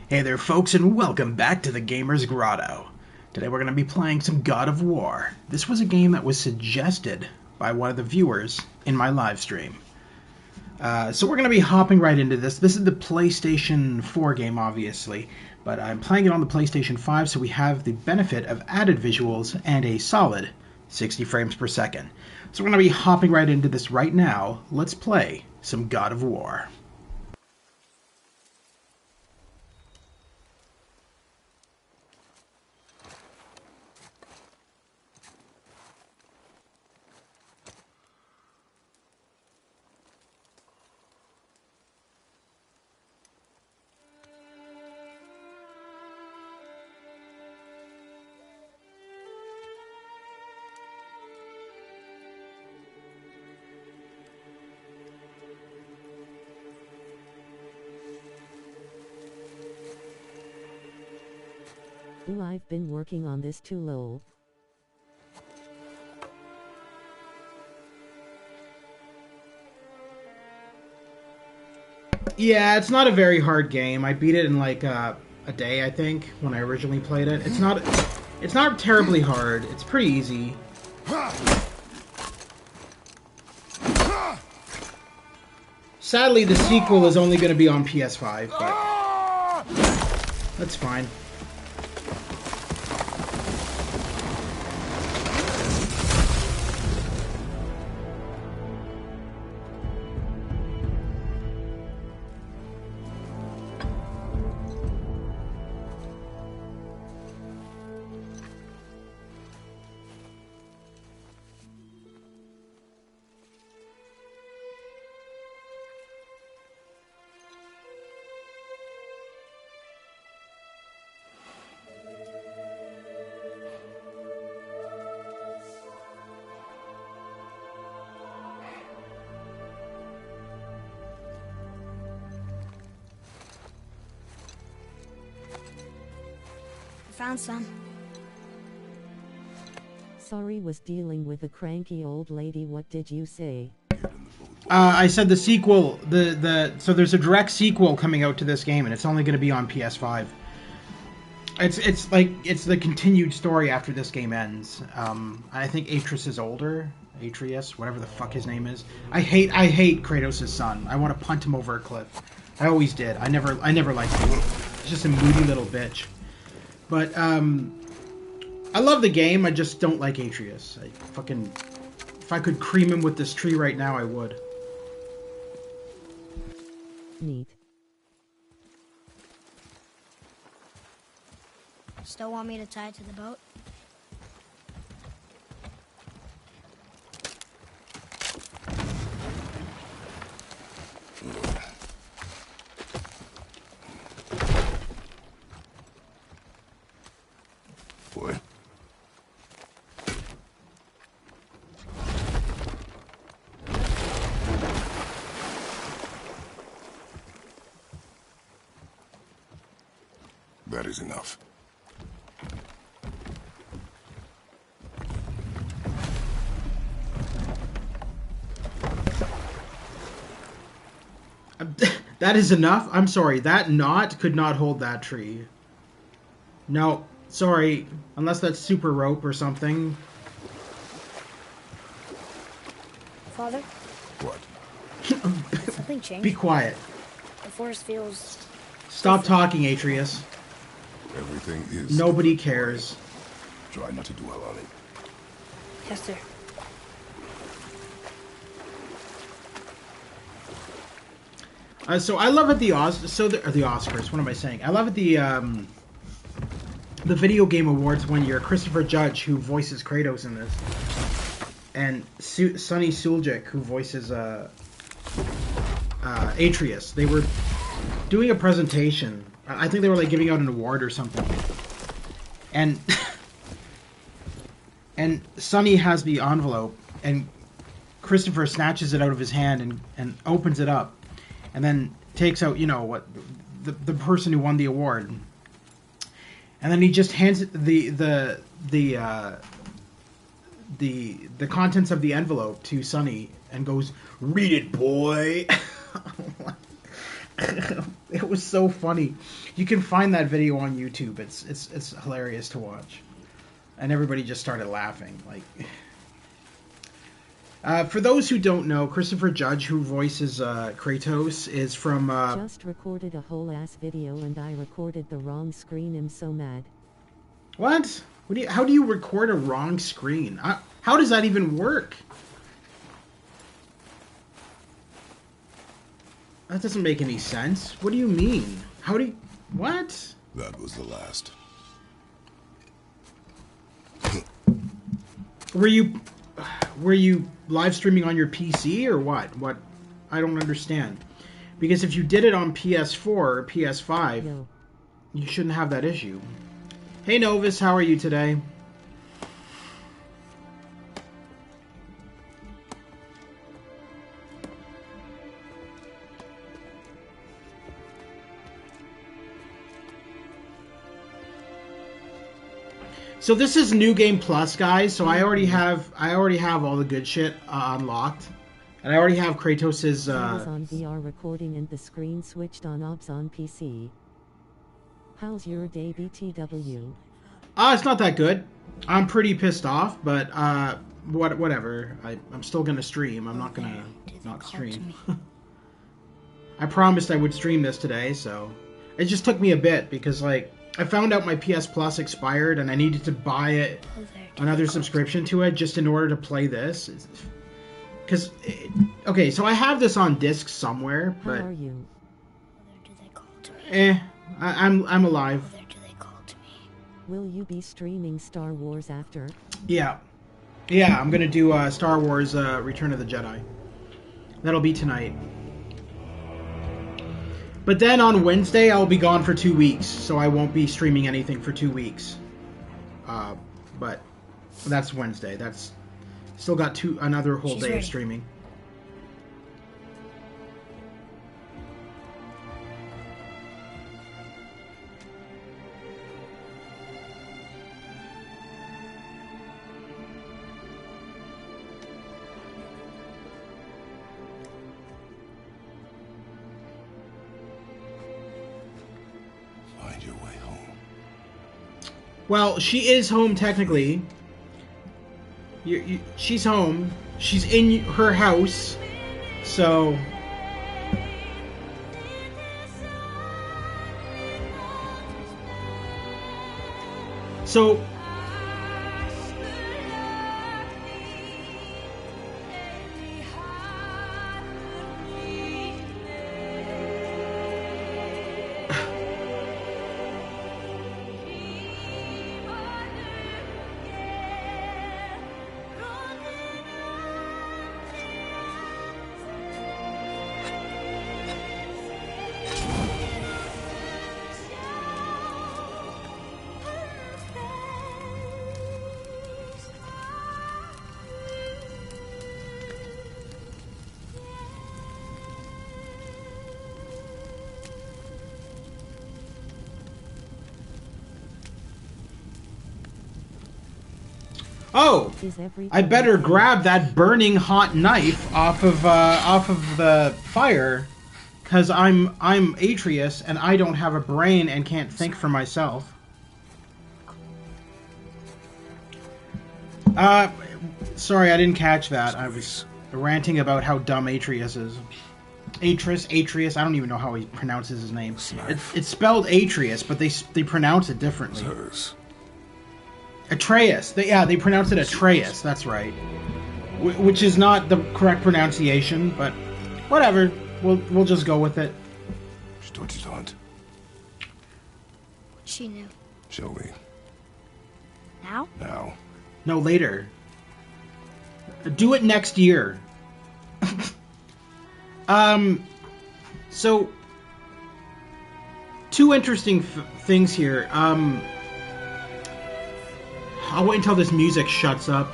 Hey there folks, and welcome back to the Gamer's Grotto. Today we're going to be playing some God of War. This was a game that was suggested by one of the viewers in my live stream. So we're going to be hopping right into this. This is the PlayStation 4 game, obviously, but I'm playing it on the PlayStation 5, so we have the benefit of added visuals and a solid 60 frames per second. So we're going to be hopping right into this right now. Let's play some God of War. Ooh, I've been working on this too, lol. Yeah, it's not a very hard game. I beat it in like a day, I think, when I originally played it. It's not terribly hard. It's pretty easy. Sadly, the sequel is only going to be on PS5, but that's fine. Found some. Sorry, was dealing with a cranky old lady. What did you say? I said the sequel, so there's a direct sequel coming out to this game, and it's only going to be on PS5. It's the continued story after this game ends. I think Atreus is older. Atreus, whatever the fuck his name is. I hate Kratos' son. I want to punt him over a cliff. I always did. I never liked him. He's just a moody little bitch. But, I love the game, I just don't like Atreus. If I could cream him with this tree right now, I would. Neat. Still want me to tie it to the boat? Boy. That is enough. That is enough? I'm sorry, that knot could not hold that tree. No, sorry, unless that's super rope or something. Father? What? Something changed. Be quiet. The forest feels... Stop talking, Atreus. Everything is... Nobody cares. Try not to dwell on it. Yes, sir. So I love at the Oscars. What am I saying? I love at the Video Game Awards when you're Christopher Judge, who voices Kratos in this, and Sunny Suljic, who voices Atreus. They were doing a presentation. I think they were like giving out an award or something, and and Sunny has the envelope, and Christopher snatches it out of his hand and opens it up. And then takes out, what the person who won the award, and then he just hands it the contents of the envelope to Sunny and goes, "Read it, boy." It was so funny. You can find that video on YouTube. It's hilarious to watch, and everybody just started laughing. Like, for those who don't know, Christopher Judge, who voices Kratos, is from. Just recorded a whole ass video and I recorded the wrong screen. I'm so mad. What? How do you record a wrong screen? How does that even work? That doesn't make any sense. What do you mean? How do you... What? That was the last. Were you live streaming on your PC or what? What? I don't understand. Because if you did it on PS4 or PS5, Yo. you shouldn't have that issue. Hey Novus, how are you today? So this is New Game Plus, guys. So I already have all the good shit unlocked, and I already have Kratos's. I was on VR recording and the screen switched on OBS on PC. How's your day, BTW? It's not that good. I'm pretty pissed off, but whatever. I'm still gonna stream. I'm not gonna not stream. I promised I would stream this today, so it just took me a bit because like. I found out my PS Plus expired and I needed to buy another subscription to it just in order to play this. Because, okay, so I have this on disc somewhere, but... How are you? Do they call to me? I'm alive. Do they call to me? Will you be streaming Star Wars after? Yeah. Yeah, I'm gonna do Star Wars Return of the Jedi. That'll be tonight. But then on Wednesday, I'll be gone for 2 weeks, so I won't be streaming anything for 2 weeks. But that's Wednesday. That's still got another whole She's day ready. of streaming. Find your way home. Well, she is home technically. She's home. She's in her house. So... So... Oh, I better grab that burning hot knife off of the fire, cause I'm Atreus and I don't have a brain and can't think for myself. Sorry, I didn't catch that. I was ranting about how dumb Atreus is. Atreus. I don't even know how he pronounces his name. It's spelled Atreus, but they pronounce it differently. It's hers. Atreus. They pronounce it Atreus. That's right. Which is not the correct pronunciation, but whatever. We'll just go with it. She told you don't. She knew. Shall we? Now? Now. No, later. Do it next year. So two interesting things here. I'll wait until this music shuts up.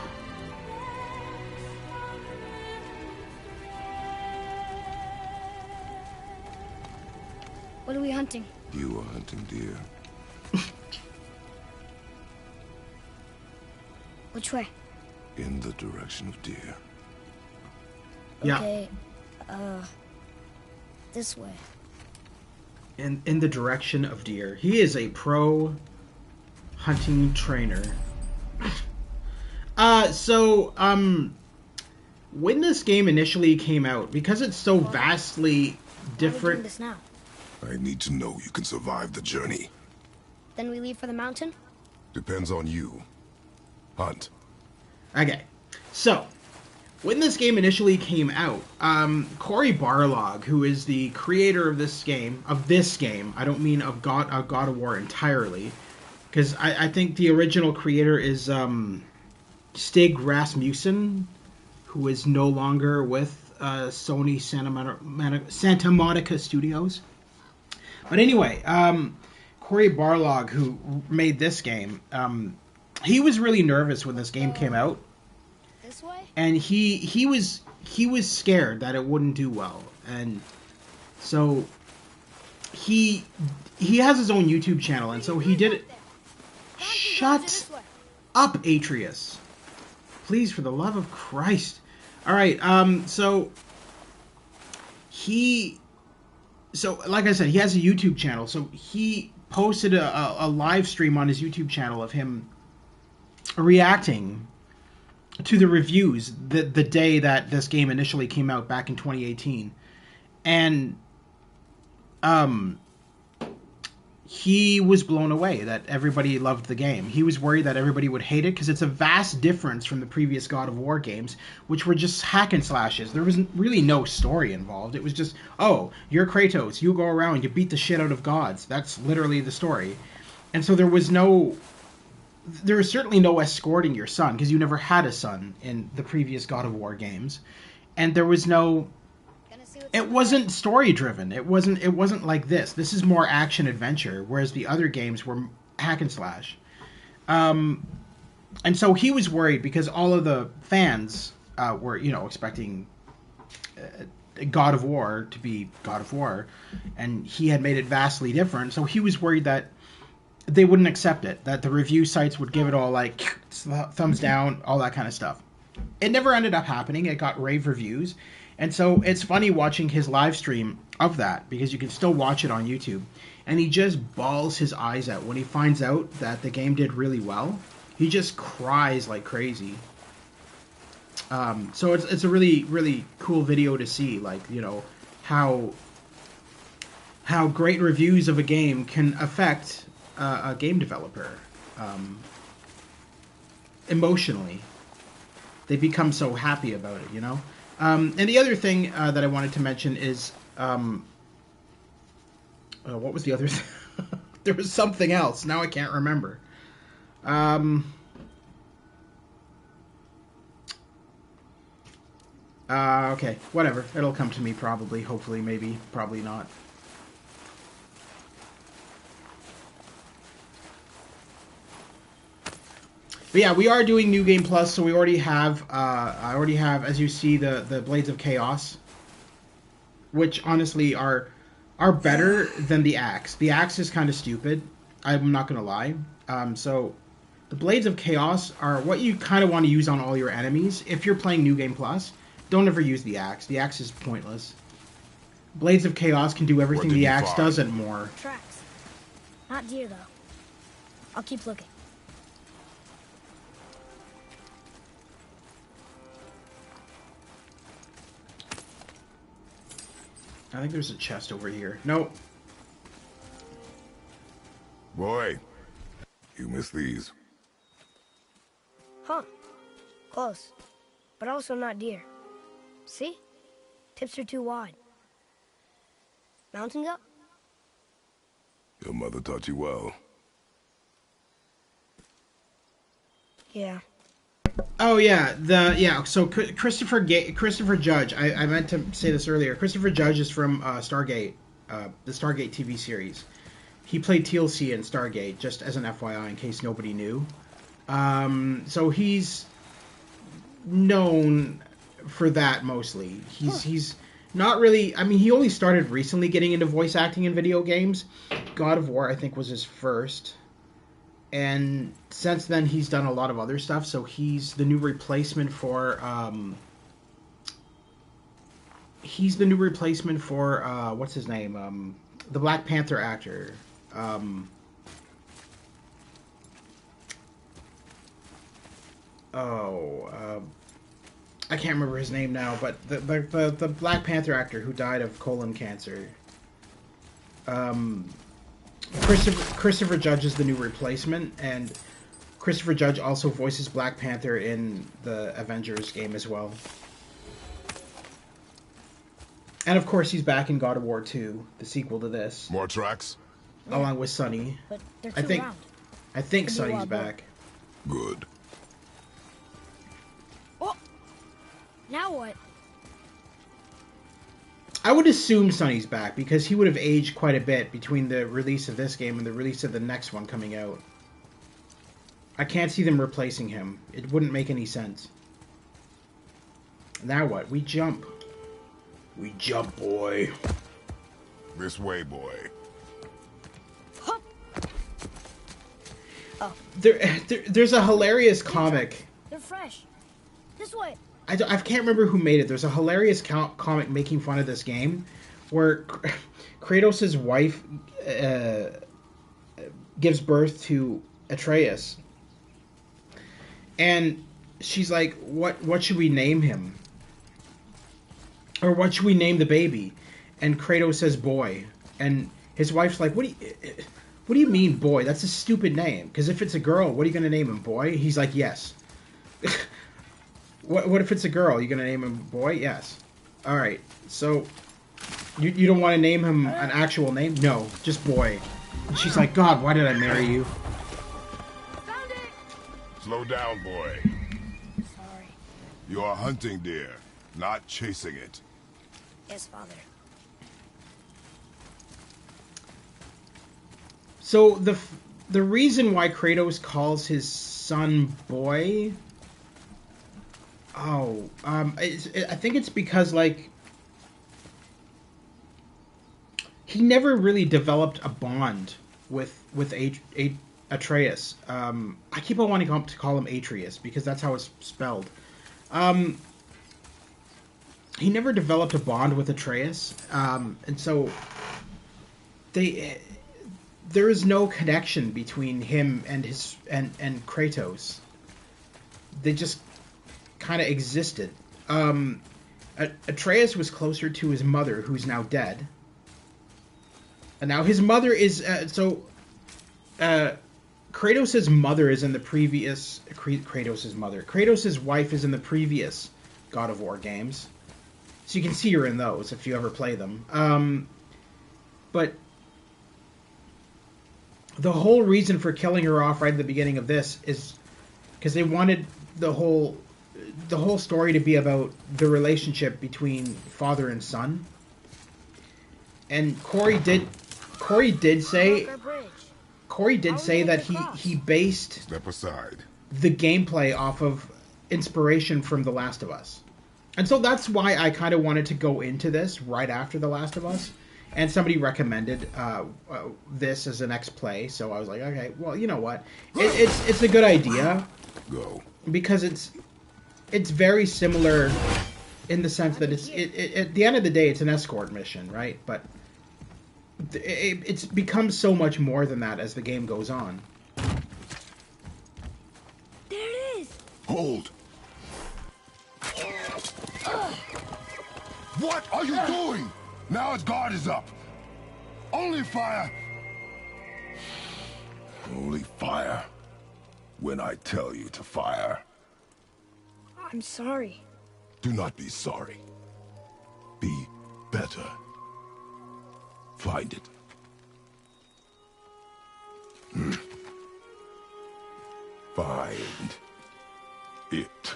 What are we hunting? You are hunting deer. Which way? In the direction of deer. Yeah. Okay, this way. in the direction of deer. He is a pro hunting trainer. When this game initially came out, because it's so vastly Why are we doing different. this now? I need to know you can survive the journey. Then we leave for the mountain? Depends on you. Hunt. Okay, so when this game initially came out, Cory Barlog, who is the creator of this game, I don't mean of God of War entirely, because I think the original creator is Stig Rasmussen, who is no longer with Sony Santa Monica Studios. But anyway, Cory Barlog, who made this game, he was really nervous when this game came out, This way? and he was scared that it wouldn't do well, and so he has his own YouTube channel, and so he did it. Shut up, Atreus! Please, for the love of Christ! All right, so like I said, he has a YouTube channel, so he posted a live stream on his YouTube channel of him reacting to the reviews the day that this game initially came out back in 2018, and he was blown away that everybody loved the game. He was worried that everybody would hate it because it's a vast difference from the previous God of War games, which were just hack and slashes. There was really no story involved. It was just, oh, you're Kratos, you go around, you beat the shit out of gods. That's literally the story. And so there was certainly no escorting your son, because you never had a son in the previous God of War games. And there was no... It wasn't story driven. It wasn't like this. This is more action adventure, whereas the other games were hack and slash. And so he was worried because all of the fans were, expecting God of War to be God of War, and he had made it vastly different. So he was worried that they wouldn't accept it, that the review sites would give it all like thumbs down, all that kind of stuff. It never ended up happening. It got rave reviews. And so it's funny watching his live stream of that, because you can still watch it on YouTube. And he just bawls his eyes out when he finds out that the game did really well. He just cries like crazy. So it's a really, really cool video to see, like, how great reviews of a game can affect a game developer emotionally. They become so happy about it, And the other thing that I wanted to mention is, what was the other thing? There was something else. Now I can't remember. Okay, whatever. It'll come to me probably, hopefully, maybe, probably not. But yeah, we are doing New Game Plus, so we already have, I already have, as you see, the Blades of Chaos, which honestly are better than the Axe. The Axe is kind of stupid, I'm not going to lie. So the Blades of Chaos are what you kind of want to use on all your enemies. If you're playing New Game Plus, don't ever use the Axe. The Axe is pointless. Blades of Chaos can do everything the Axe does and more. Tracks. Not deer, though. I'll keep looking. I think there's a chest over here. Nope. Boy, you missed these. Huh. Close. But also not deer. See? Tips are too wide. Mountain goat? Your mother taught you well. Yeah. Oh yeah, So Christopher Judge. I meant to say this earlier. Christopher Judge is from Stargate, the Stargate TV series. He played TLC in Stargate, just as an FYI, in case nobody knew. So he's known for that mostly. He's not really. I mean, he only started recently getting into voice acting in video games. God of War, I think, was his first. And since then, he's done a lot of other stuff. So he's the new replacement for he's the new replacement for what's his name? The Black Panther actor. I can't remember his name now, but the Black Panther actor who died of colon cancer. Christopher Judge is the new replacement, and Christopher Judge also voices Black Panther in the Avengers game as well. And of course, he's back in God of War 2, the sequel to this. More tracks? Along with Sunny. But they're too round. I think Could be a Sunny's lot more. back. Good. Oh! Now what? I would assume Sunny's back, because he would have aged quite a bit between the release of this game and the release of the next one coming out. I can't see them replacing him. It wouldn't make any sense. Now what? We jump. We jump, boy. This way, boy. Hup! Oh, There's a hilarious comic. they're fresh. This way. I can't remember who made it. There's a hilarious comic making fun of this game, where Kratos' wife gives birth to Atreus, and she's like, "What should we name him? Or what should we name the baby?" And Kratos says, "Boy," and his wife's like, "What do you mean, boy? That's a stupid name. Because if it's a girl, what are you gonna name him, boy?" He's like, "Yes." What if it's a girl? You gonna name him boy? Yes. All right. So you don't want to name him an actual name? No, just boy. And she's like, "God, why did I marry you?" Found it! Slow down, boy. Sorry. You are hunting deer, not chasing it. Yes, Father. So the reason why Kratos calls his son boy, I think it's because, like, he never really developed a bond with Atreus. I keep on wanting to call him Atreus because that's how it's spelled. He never developed a bond with Atreus, and so there is no connection between him and and Kratos. They just kind of existed. Atreus was closer to his mother, who's now dead. And now his mother is Kratos' mother is in the previous Kratos' wife is in the previous God of War games. So you can see her in those if you ever play them. But the whole reason for killing her off right at the beginning of this is because they wanted the whole story to be about the relationship between father and son. And Corey did say Our bridge. that he based Step aside. the gameplay off of inspiration from The Last of Us. And so that's why I kind of wanted to go into this right after The Last of Us. And somebody recommended this as an X play, so I was like, okay, well, you know what? It's a good idea. Go. Because it's very similar in the sense that at the end of the day, it's an escort mission, right? But it's become so much more than that as the game goes on. There it is! Hold. What are you doing? Now his guard is up. Only fire. Only fire. When I tell you to fire. I'm sorry. Do not be sorry. Be better. Find it. Find it.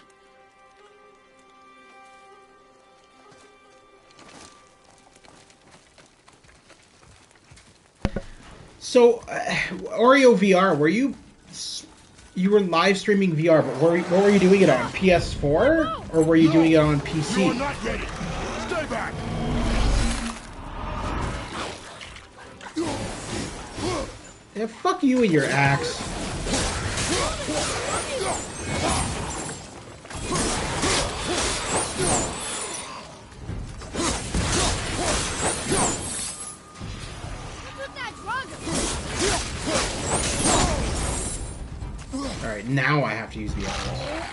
So, Oreo VR, you were live streaming VR, but what were you doing it on? PS4? Or were you doing it on PC? You are not ready. Stay back. Yeah, fuck you and your axe. Alright, now I have to use the arrows.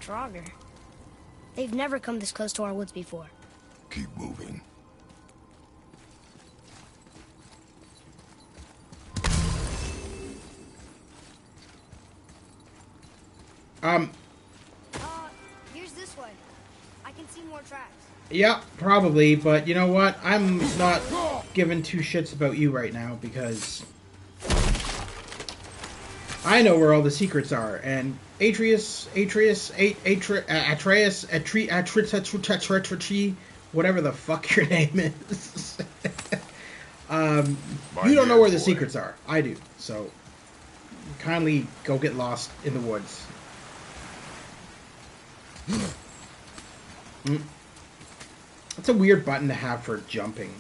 Draugr. They've never come this close to our woods before. Keep moving. Here's this way. I can see more tracks. Yeah, probably, but you know what? I'm not giving two shits about you right now because I know where all the secrets are, and Atreus, whatever the fuck your name is. You don't know where the secrets are. I do, so kindly go get lost in the woods. That's a weird button to have for jumping.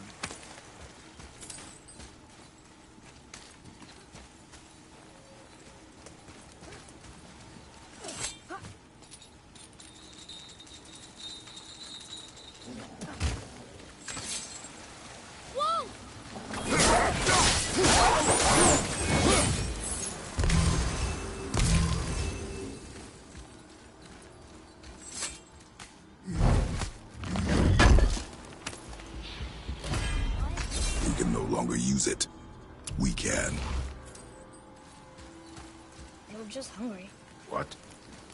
Use it. We can. They were just hungry. What?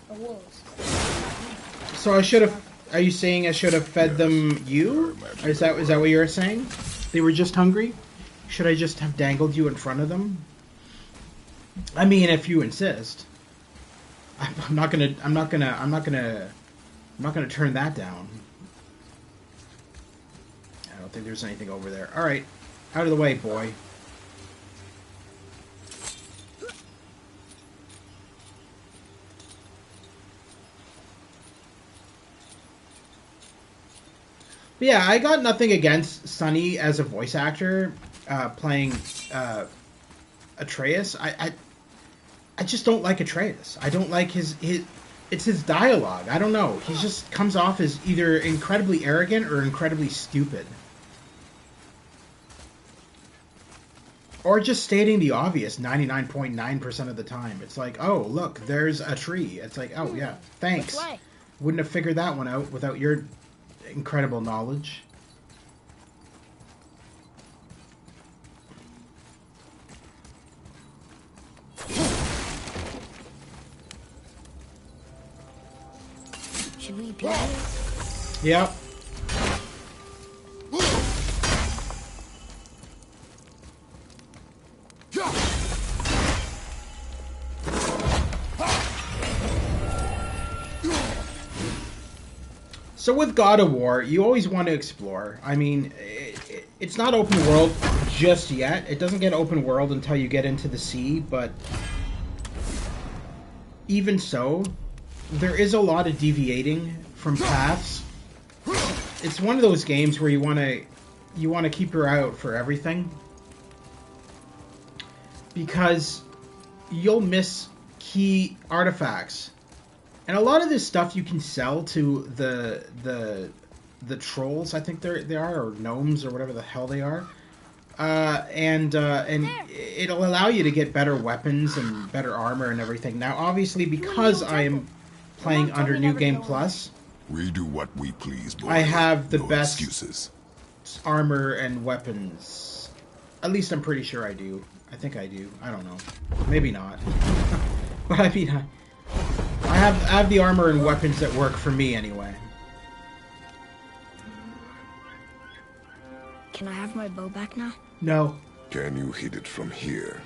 The wolves. So I should have. Are you saying I should have fed them you? Is that what you're saying? They were just hungry. Should I just have dangled you in front of them? I mean, if you insist. I'm not gonna turn that down. I don't think there's anything over there. All right. Out of the way, boy. But yeah, I got nothing against Sunny as a voice actor playing Atreus. I just don't like Atreus. I don't like his it's his dialogue. I don't know. He just comes off as either incredibly arrogant or incredibly stupid. Or just stating the obvious 99.9% of the time. It's like, oh, look, there's a tree. It's like, oh, yeah, thanks. Wouldn't have figured that one out without your incredible knowledge. Should we play? Yep. So with God of War, you always want to explore. I mean, it's not open world just yet. It doesn't get open world until you get into the sea, but even so, there is a lot of deviating from paths. It's one of those games where you want to keep your eye out for everything, because you'll miss key artifacts. And a lot of this stuff you can sell to the trolls, I think they are, or gnomes, or whatever the hell they are. And it'll allow you to get better weapons and better armor and everything. Now, obviously, because I am playing under New Game Plus, we do what we please, boys. I have the best excuses. Armor and weapons. At least I'm pretty sure I do. I think I do. I don't know. Maybe not. But I mean, I have the armor and weapons that work for me anyway. Can I have my bow back now? No. Can you hit it from here?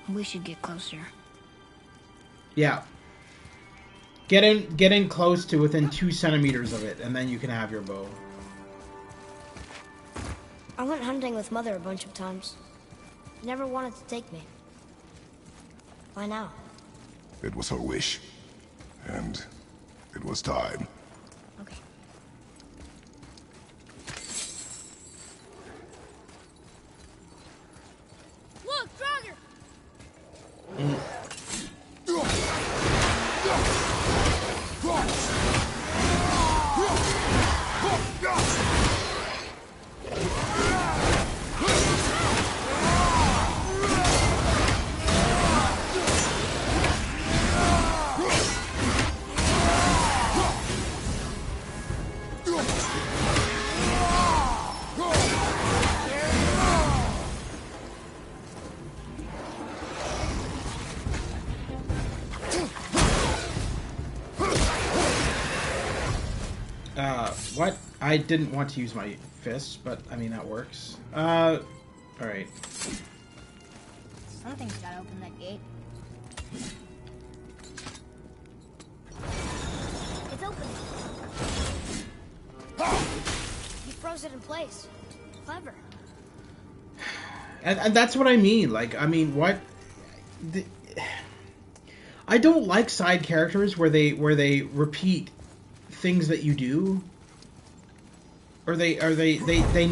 We should get closer. Yeah. Get in close to within 2 centimeters of it, and then you can have your bow. I went hunting with Mother a bunch of times. Never wanted to take me. Why now? It was her wish. And it was time. Okay. Look, Draugr! What? I didn't want to use my fists, but I mean, that works. Alright. Something's gotta open that gate. It's open. You froze it in place. Clever. And that's what I mean. Like, I mean, what? I don't like side characters where they repeat things that you do, or they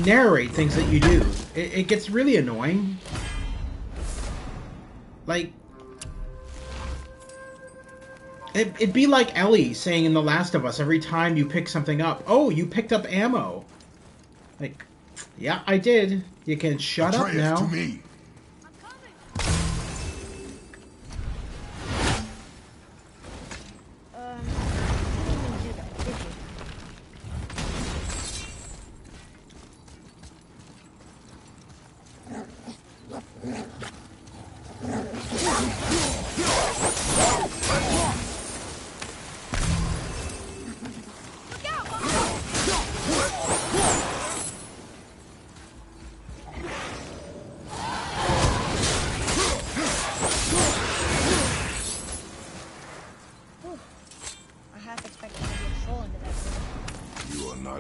narrate things that you do. It gets really annoying. Like, it'd be like Ellie saying in The Last of Us every time you pick something up, "Oh, you picked up ammo." Like, yeah, I did. You can shut up Atreus, now. to me.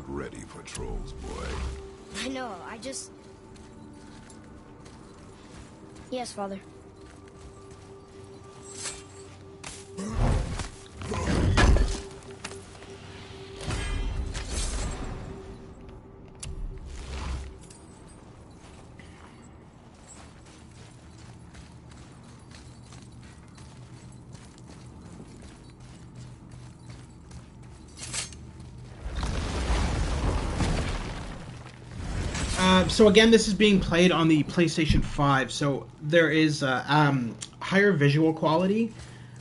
Ready for trolls, boy. I know, Yes, Father. So again, this is being played on the PlayStation 5, so there is higher visual quality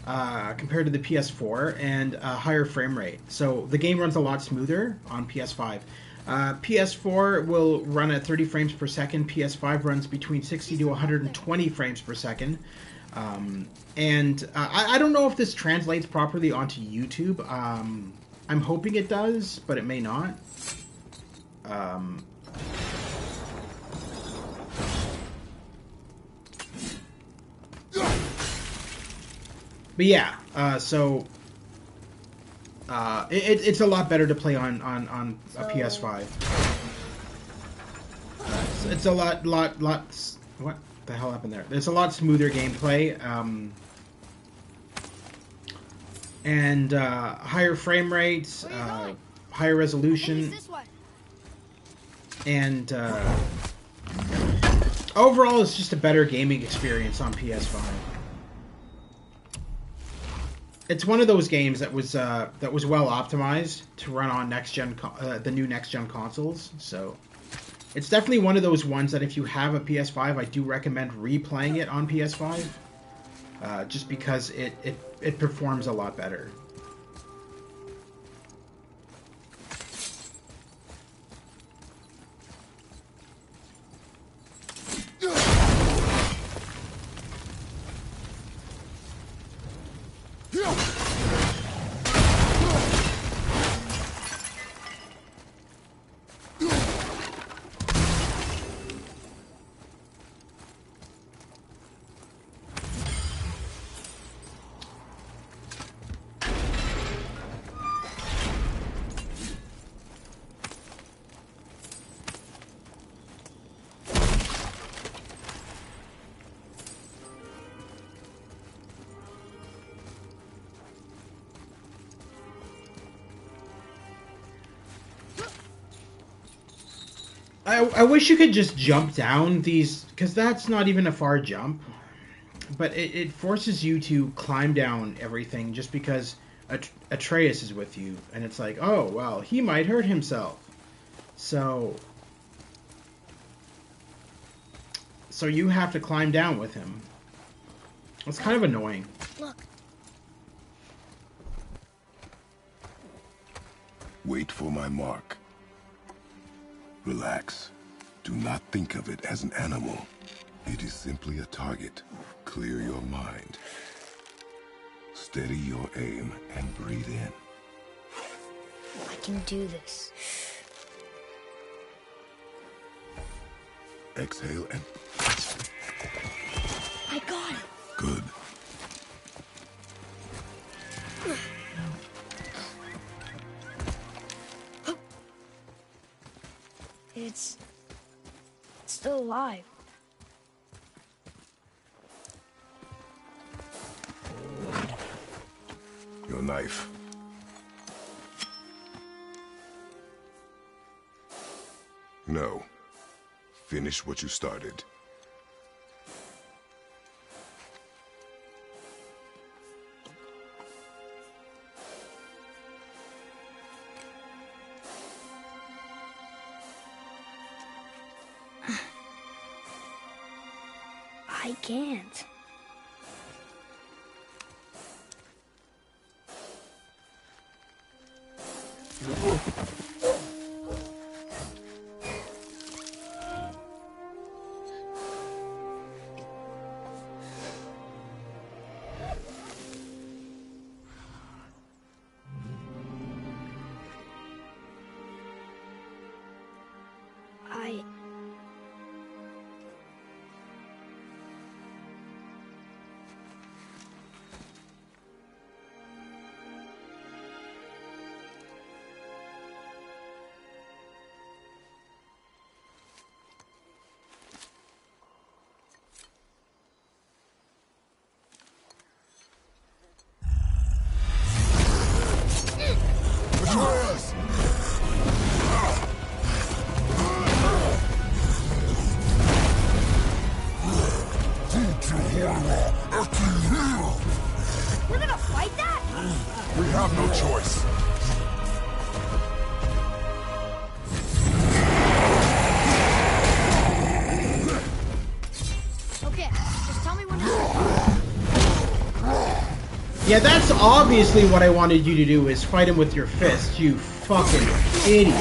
compared to the PS4 and higher frame rate. So the game runs a lot smoother on PS5. PS4 will run at 30 frames per second. PS5 runs between 60 to 120 frames per second. I don't know if this translates properly onto YouTube. I'm hoping it does, but it may not. But yeah, it's a lot better to play on a PS5. It's a lot. What the hell happened there? It's a lot smoother gameplay, and higher frame rates, higher resolution, and overall, it's just a better gaming experience on PS5. It's one of those games that was well optimized to run on the new next gen consoles. So it's definitely one of those ones that if you have a PS5, I do recommend replaying it on PS5, just because it performs a lot better. I wish you could just jump down these, because that's not even a far jump. But it forces you to climb down everything just because Atreus is with you. And it's like, oh, well, he might hurt himself. So you have to climb down with him. It's kind of annoying. Look. Wait for my mark. Relax. Do not think of it as an animal. It is simply a target. Clear your mind. Steady your aim and breathe in. I can do this. Exhale and... I got it. Good. It's still alive. Your knife. No. Finish what you started. I can't. Atreus! We're gonna fight that? We have no choice. Okay, just tell me when to... Yeah, that's obviously what I wanted you to do, is fight him with your fist, you fucking idiot.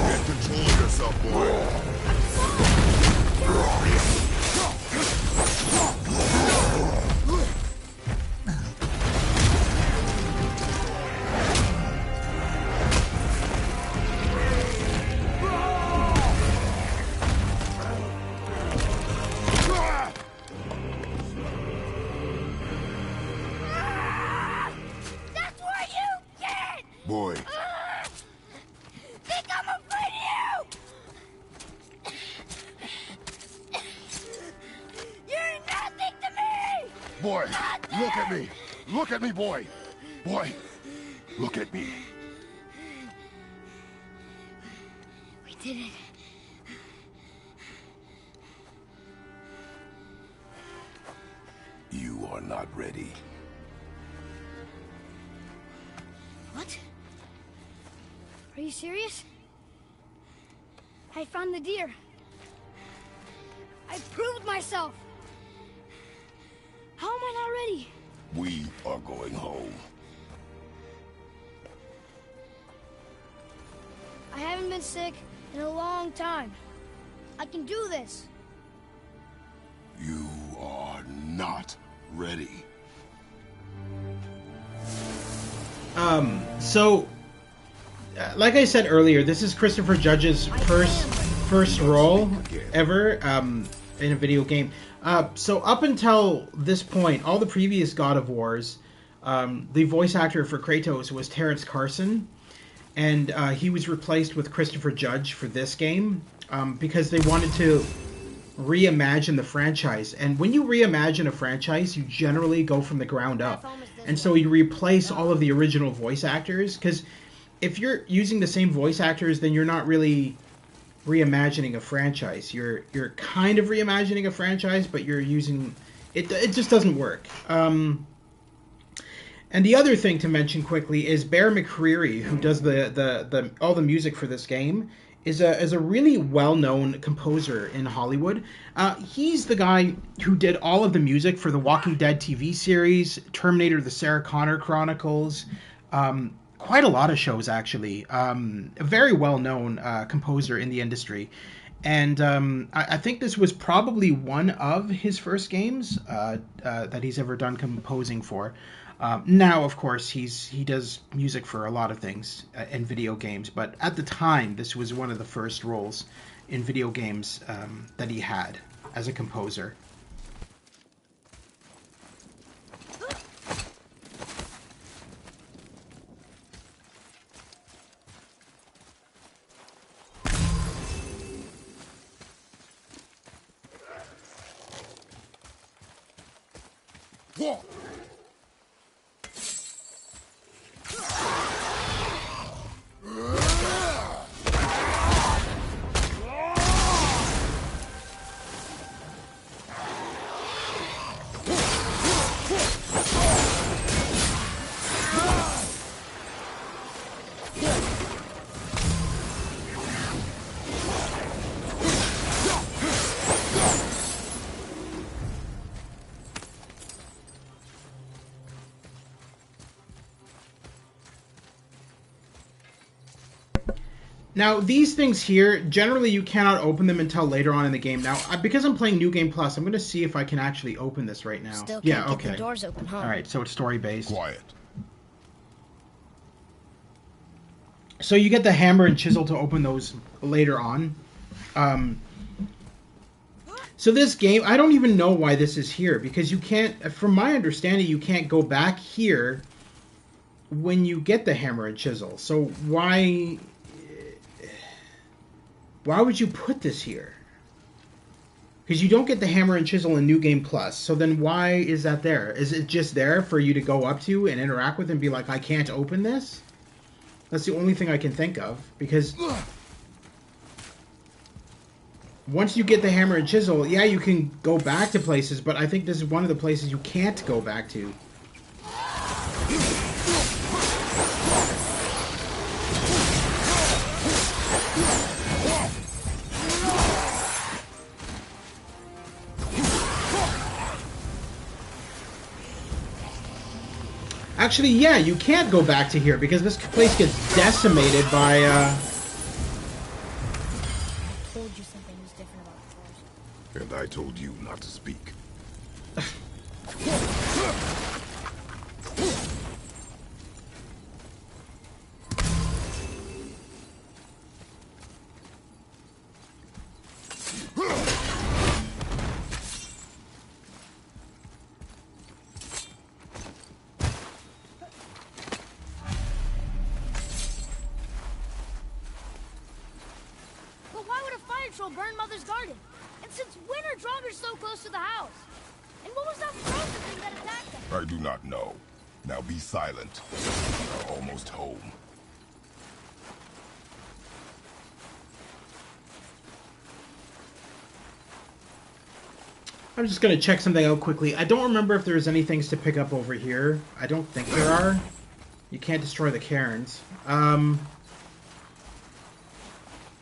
Get control of yourself, boy. That's what you get! Boy, Think I'm afraid of you! You're nothing to me! boy, look at me. Look at me, boy. Boy, look at me. We did it. You are not ready. What? Are you serious? I found the deer. I proved myself. How am I not ready? We are going home. I haven't been sick in a long time. I can do this. You are not ready. Like I said earlier, this is Christopher Judge's first role ever in a video game. So up until this point, all the previous God of Wars, The voice actor for Kratos was Terrence Carson, and he was replaced with Christopher Judge for this game because they wanted to reimagine the franchise. And when you reimagine a franchise, you generally go from the ground up. And so you replace all of the original voice actors, because if you're using the same voice actors, then you're not really reimagining a franchise. You're kind of reimagining a franchise, but you're using it. It just doesn't work. And the other thing to mention quickly is Bear McCreary, who does the all the music for this game, is a really well-known composer in Hollywood. He's the guy who did all of the music for the Walking Dead TV series, Terminator: The Sarah Connor Chronicles, quite a lot of shows actually. A very well-known composer in the industry. And I think this was probably one of his first games that he's ever done composing for. Now, of course, he does music for a lot of things in video games, but at the time, this was one of the first roles in video games that he had as a composer. Now, these things here, generally you cannot open them until later on in the game. Now, because I'm playing New Game Plus, I'm going to see if I can actually open this right now. Still can't yeah, get okay. the doors open, huh? All right, so it's story-based. Quiet. So you get the hammer and chisel to open those later on. So this game, I don't even know why this is here, because you can't, from my understanding, you can't go back here when you get the hammer and chisel. So why would you put this here? Because you don't get the hammer and chisel in New Game Plus. So then why is that there? Is it just there for you to go up to and interact with and be like, I can't open this? That's the only thing I can think of. Because once you get the hammer and chisel, yeah, you can go back to places, but I think this is one of the places you can't go back to. Actually, yeah, you can't go back to here because this place gets decimated by, I told you something was different about the doors. And I told you not to speak. Burn Mother's garden. And since when are Draugrs so close to the house? And what was that frozen thing that attacked them? I do not know. Now be silent. We are almost home. I'm just going to check something out quickly. I don't remember if there's any things to pick up over here. I don't think there are. You can't destroy the cairns.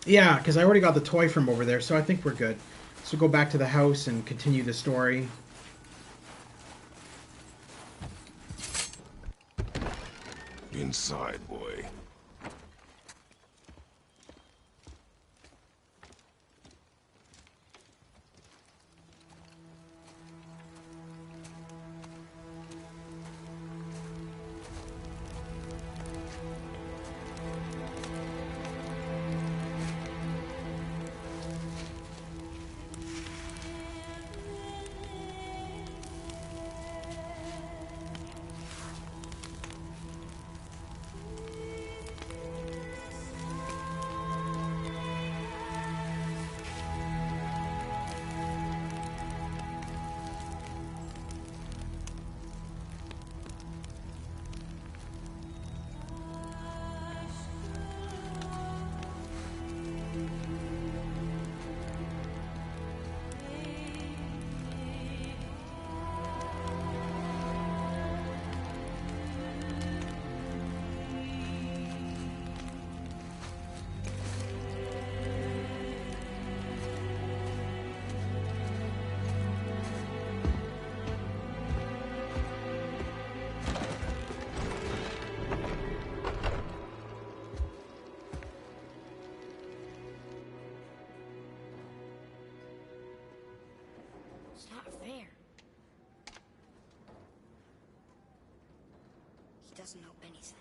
Yeah, because I already got the toy from over there, so I think we're good. So go back to the house and continue the story. Inside, boy. fair. He doesn't know anything.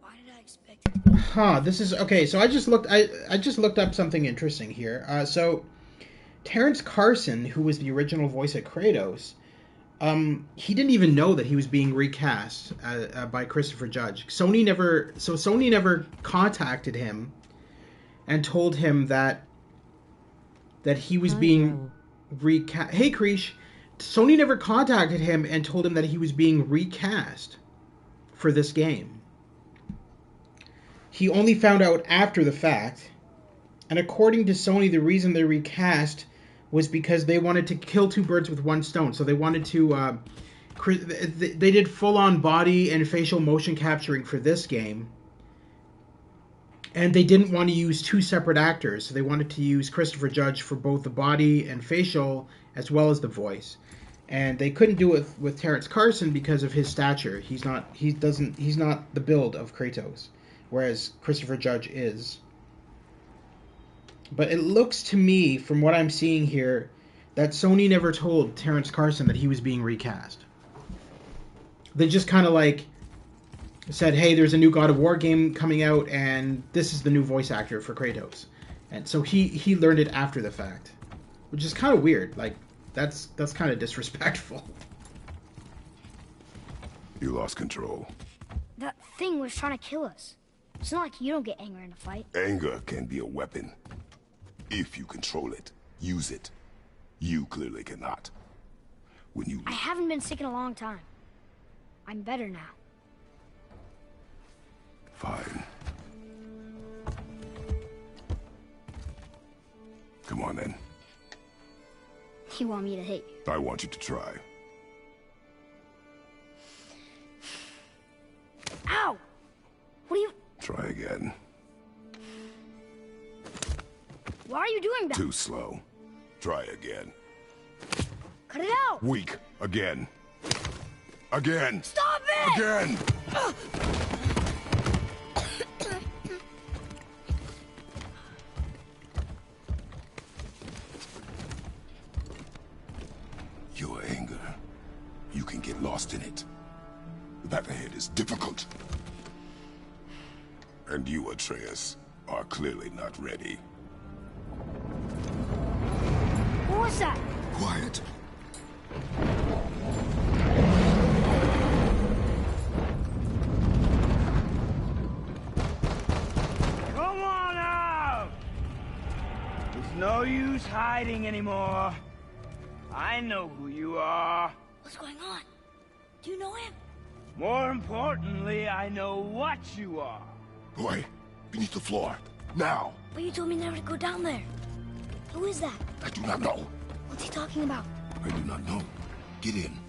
Why did I expect it? Huh, this is okay. So I just looked up something interesting here. So Terrence Carson, who was the original voice of Kratos, he didn't even know that he was being recast by Christopher Judge. Sony never contacted him and told him that he was being recast. Hey, Krish, Sony never contacted him and told him that he was being recast for this game. He only found out after the fact, and according to Sony, the reason they recast was because they wanted to kill two birds with one stone. So they wanted to, they did full-on body and facial motion capturing for this game, and they didn't want to use two separate actors. So they wanted to use Christopher Judge for both the body and facial as well as the voice. And they couldn't do it with Terrence Carson because of his stature. He's not the build of Kratos, whereas Christopher Judge is. But it looks to me, from what I'm seeing here, that Sony never told Terrence Carson that he was being recast. They just kind of like said, hey, there's a new God of War game coming out, and this is the new voice actor for Kratos. And so he learned it after the fact, which is kind of weird. Like, that's kind of disrespectful. You lost control. That thing was trying to kill us. It's not like you don't get angry in a fight. Anger can be a weapon. If you control it, use it. You clearly cannot. When you... I haven't been sick in a long time. I'm better now. Fine. Come on, then. You want me to hit you? I want you to try. Ow! What are you... Try again. Why are you doing that? Too slow. Try again. Cut it out! Weak. Again. Again! Stop it! Again! Your anger. You can get lost in it. The path ahead is difficult. And you, Atreus, are clearly not ready. What was that? Quiet. Come on out! There's no use hiding anymore. I know who you are. What's going on? Do you know him? More importantly, I know what you are. Boy, beneath the floor. Now! But you told me never to go down there. Who is that? I do not know. What's he talking about? I do not know. Get in.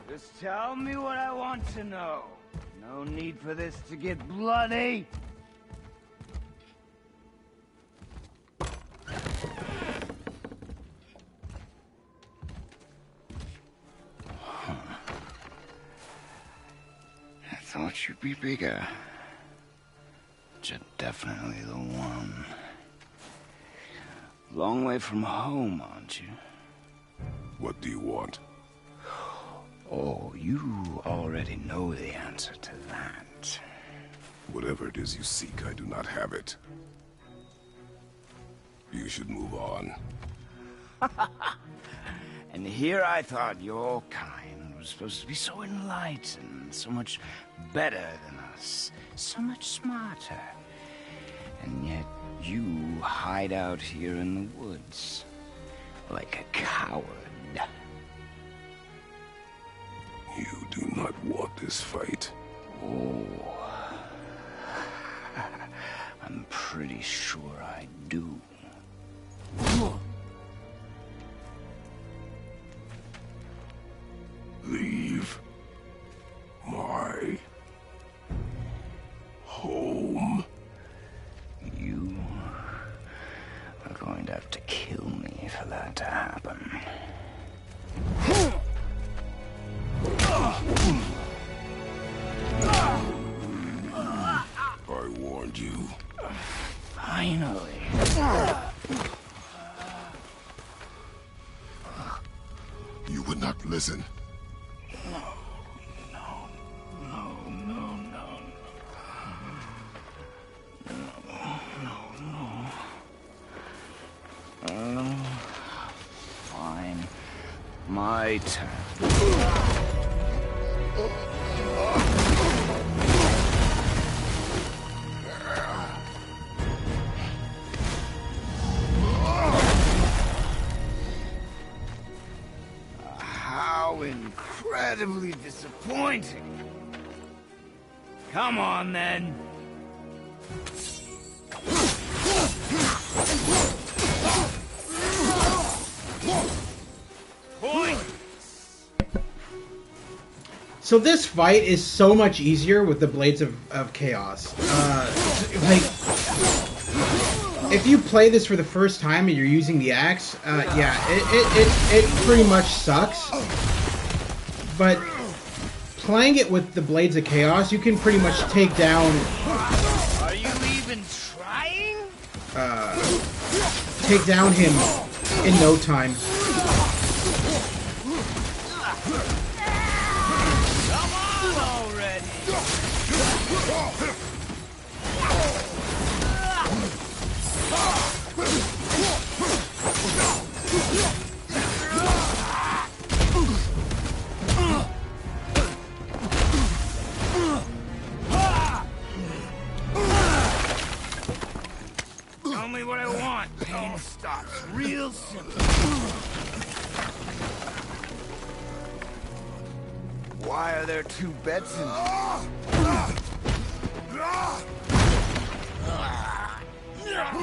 Just tell me what I want to know. No need for this to get bloody. I thought you'd be bigger. But you're definitely the one. Long way from home, aren't you? What do you want? Oh, you already know the answer to that. Whatever it is you seek, I do not have it. You should move on. And here I thought your kind was supposed to be so enlightened, so much better than us, so much smarter. And yet you hide out here in the woods, like a coward. You do not want this fight. Oh, I'm pretty sure I do. Leave my home. You are going to have to kill me for that to happen. You would not listen. Fine. My turn. How incredibly disappointing. Come on, then. Point. So this fight is so much easier with the Blades of Chaos. Like, if you play this for the first time and you're using the axe, yeah, it pretty much sucks. But playing it with the Blades of Chaos, you can pretty much take down... Are you even trying? Take down him in no time. Come on already. Tell me what I want. Pain stops real simple. Why are there two beds in Leave my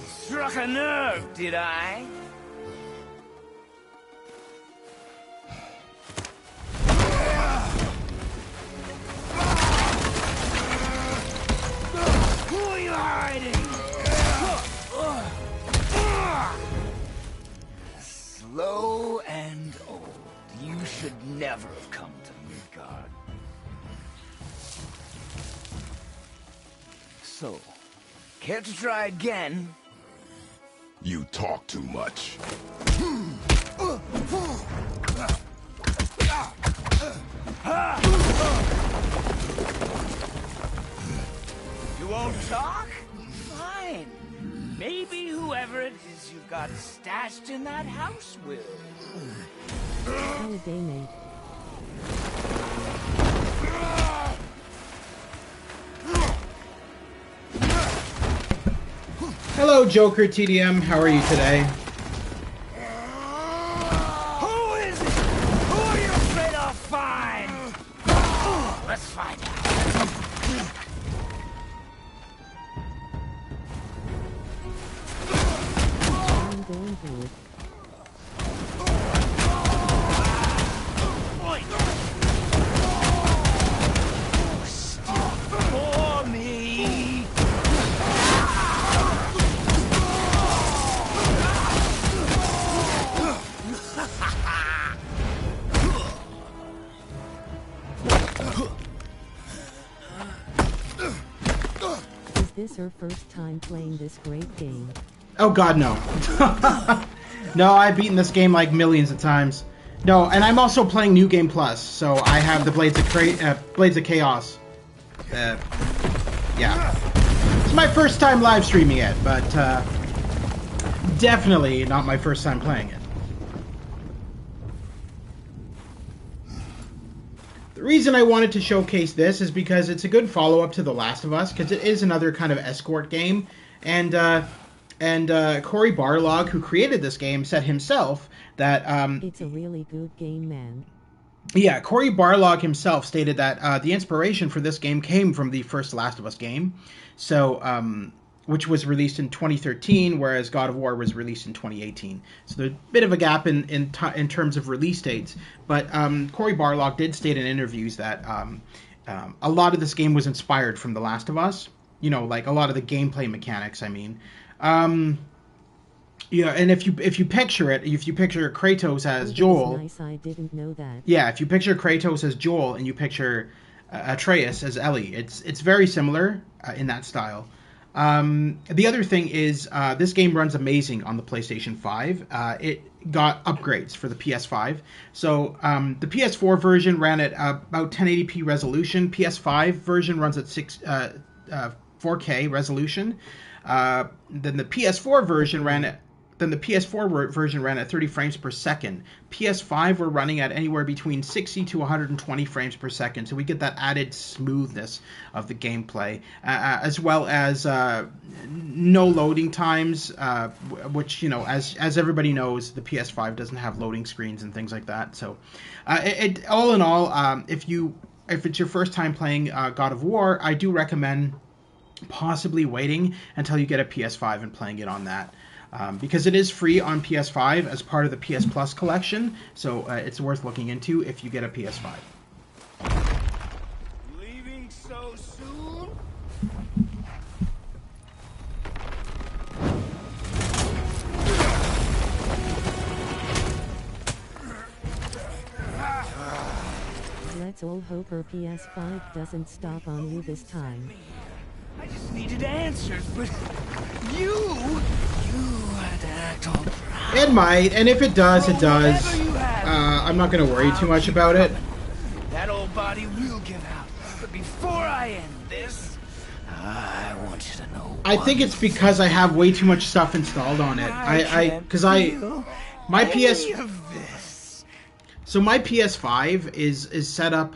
Struck a nerve, did I? Who are you hiding? Slow and old. You should never have come to Midgard. So, care to try again? You talk too much. You won't talk? Fine. Maybe whoever it is you've got stashed in that house will. Holiday mate. Hello, Joker TDM. How are you today? Who is it? Who are you afraid of? Fine. Let's find out. I'm going forward. For me. Is this her first time playing this great game? Oh god, no. No, I've beaten this game like millions of times. No, and I'm also playing New Game Plus, so I have the Blades of Chaos. Yeah. It's my first time live streaming it, but definitely not my first time playing it. The reason I wanted to showcase this is because it's a good follow-up to The Last of Us, because it is another kind of escort game, and Cory Barlog, who created this game, said himself that It's a really good game, man. yeah, Cory Barlog himself stated that the inspiration for this game came from the first Last of Us game, so which was released in 2013, whereas God of War was released in 2018. So there's a bit of a gap in terms of release dates, but Cory Barlog did state in interviews that a lot of this game was inspired from The Last of Us. You know, like a lot of the gameplay mechanics, I mean. Yeah, and if you picture it, if you picture Kratos as Oh, Joel, that is nice. I didn't know that. yeah, if you picture Kratos as Joel and you picture Atreus as Ellie, it's very similar in that style. The other thing is this game runs amazing on the PlayStation 5. It got upgrades for the PS5. So the PS4 version ran at about 1080p resolution. PS5 version runs at 4K resolution. Then the PS4 version ran at then the PS4 version ran at 30 frames per second. PS5 were running at anywhere between 60 to 120 frames per second, so we get that added smoothness of the gameplay, as well as no loading times, which, you know, as everybody knows, the PS5 doesn't have loading screens and things like that. So, all in all, if it's your first time playing God of War, I do recommend possibly waiting until you get a PS5 and playing it on that. Because it is free on PS5 as part of the PS Plus collection, so it's worth looking into if you get a PS5. Leaving so soon? Let's all hope her PS5 doesn't stop on you this time. I just needed answers, but you had to act all proud. It might, and if it does, it does. Whatever you have, I'm not going to worry too much about it. that old body will give out. But before I end this, I want you to know. I think it's because I have way too much stuff installed on it. So my PS5 is set up.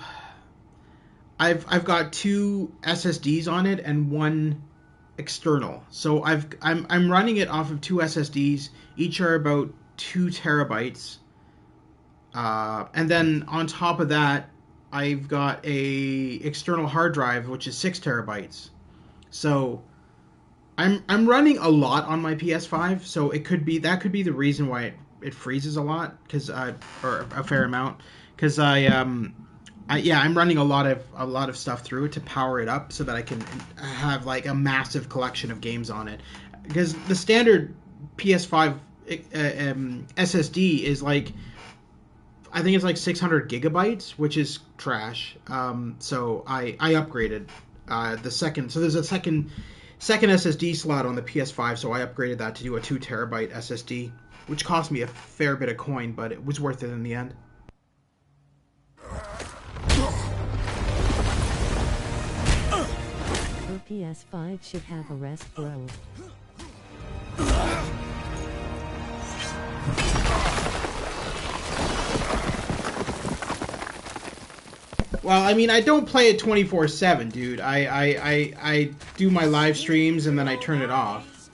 I've got two SSDs on it and one external. So I'm running it off of two SSDs. Each are about 2 terabytes. And then on top of that, I've got a external hard drive which is 6 terabytes. So I'm running a lot on my PS5. So that could be the reason why it freezes a lot, or a fair amount, because I'm running a lot of stuff through it to power it up so that I can have like a massive collection of games on it. Because the standard PS5 SSD is like, I think it's like 600 gigabytes, which is trash. So I upgraded the second. So there's a second SSD slot on the PS5, so I upgraded that to do a 2 terabyte SSD, which cost me a fair bit of coin, but it was worth it in the end. Her PS5 should have a rest, bro. Well, I mean, I don't play it 24/7, dude. I do my live streams and then I turn it off.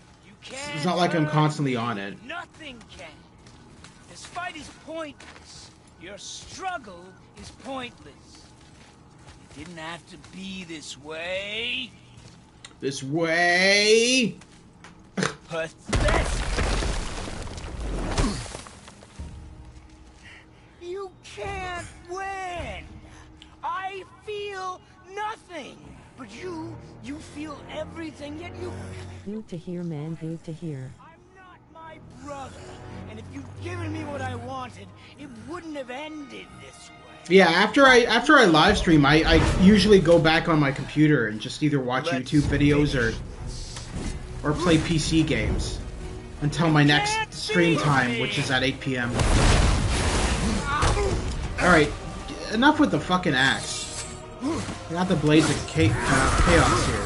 It's not like I'm constantly on it. Nothing can. This fight is pointless. Your struggle is pointless. It didn't have to be this way. This way. Pathetic. You can't win. I feel nothing. But you feel everything, yet you... Good to hear, man, good to hear. I'm not my brother. And if you'd given me what I wanted, it wouldn't have ended this way. Yeah, after I live stream, I usually go back on my computer and just either watch YouTube videos or play PC games until my next stream time, which is at 8 p.m. Alright, enough with the fucking axe. We got the blades of chaos here.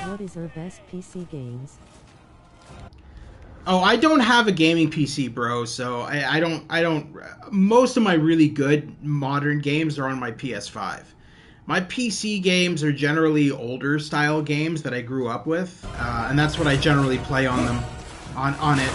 What is our best PC games? Oh, I don't have a gaming PC, bro, so I don't... Most of my really good modern games are on my PS5. My PC games are generally older style games that I grew up with, and that's what I generally play on them, on it.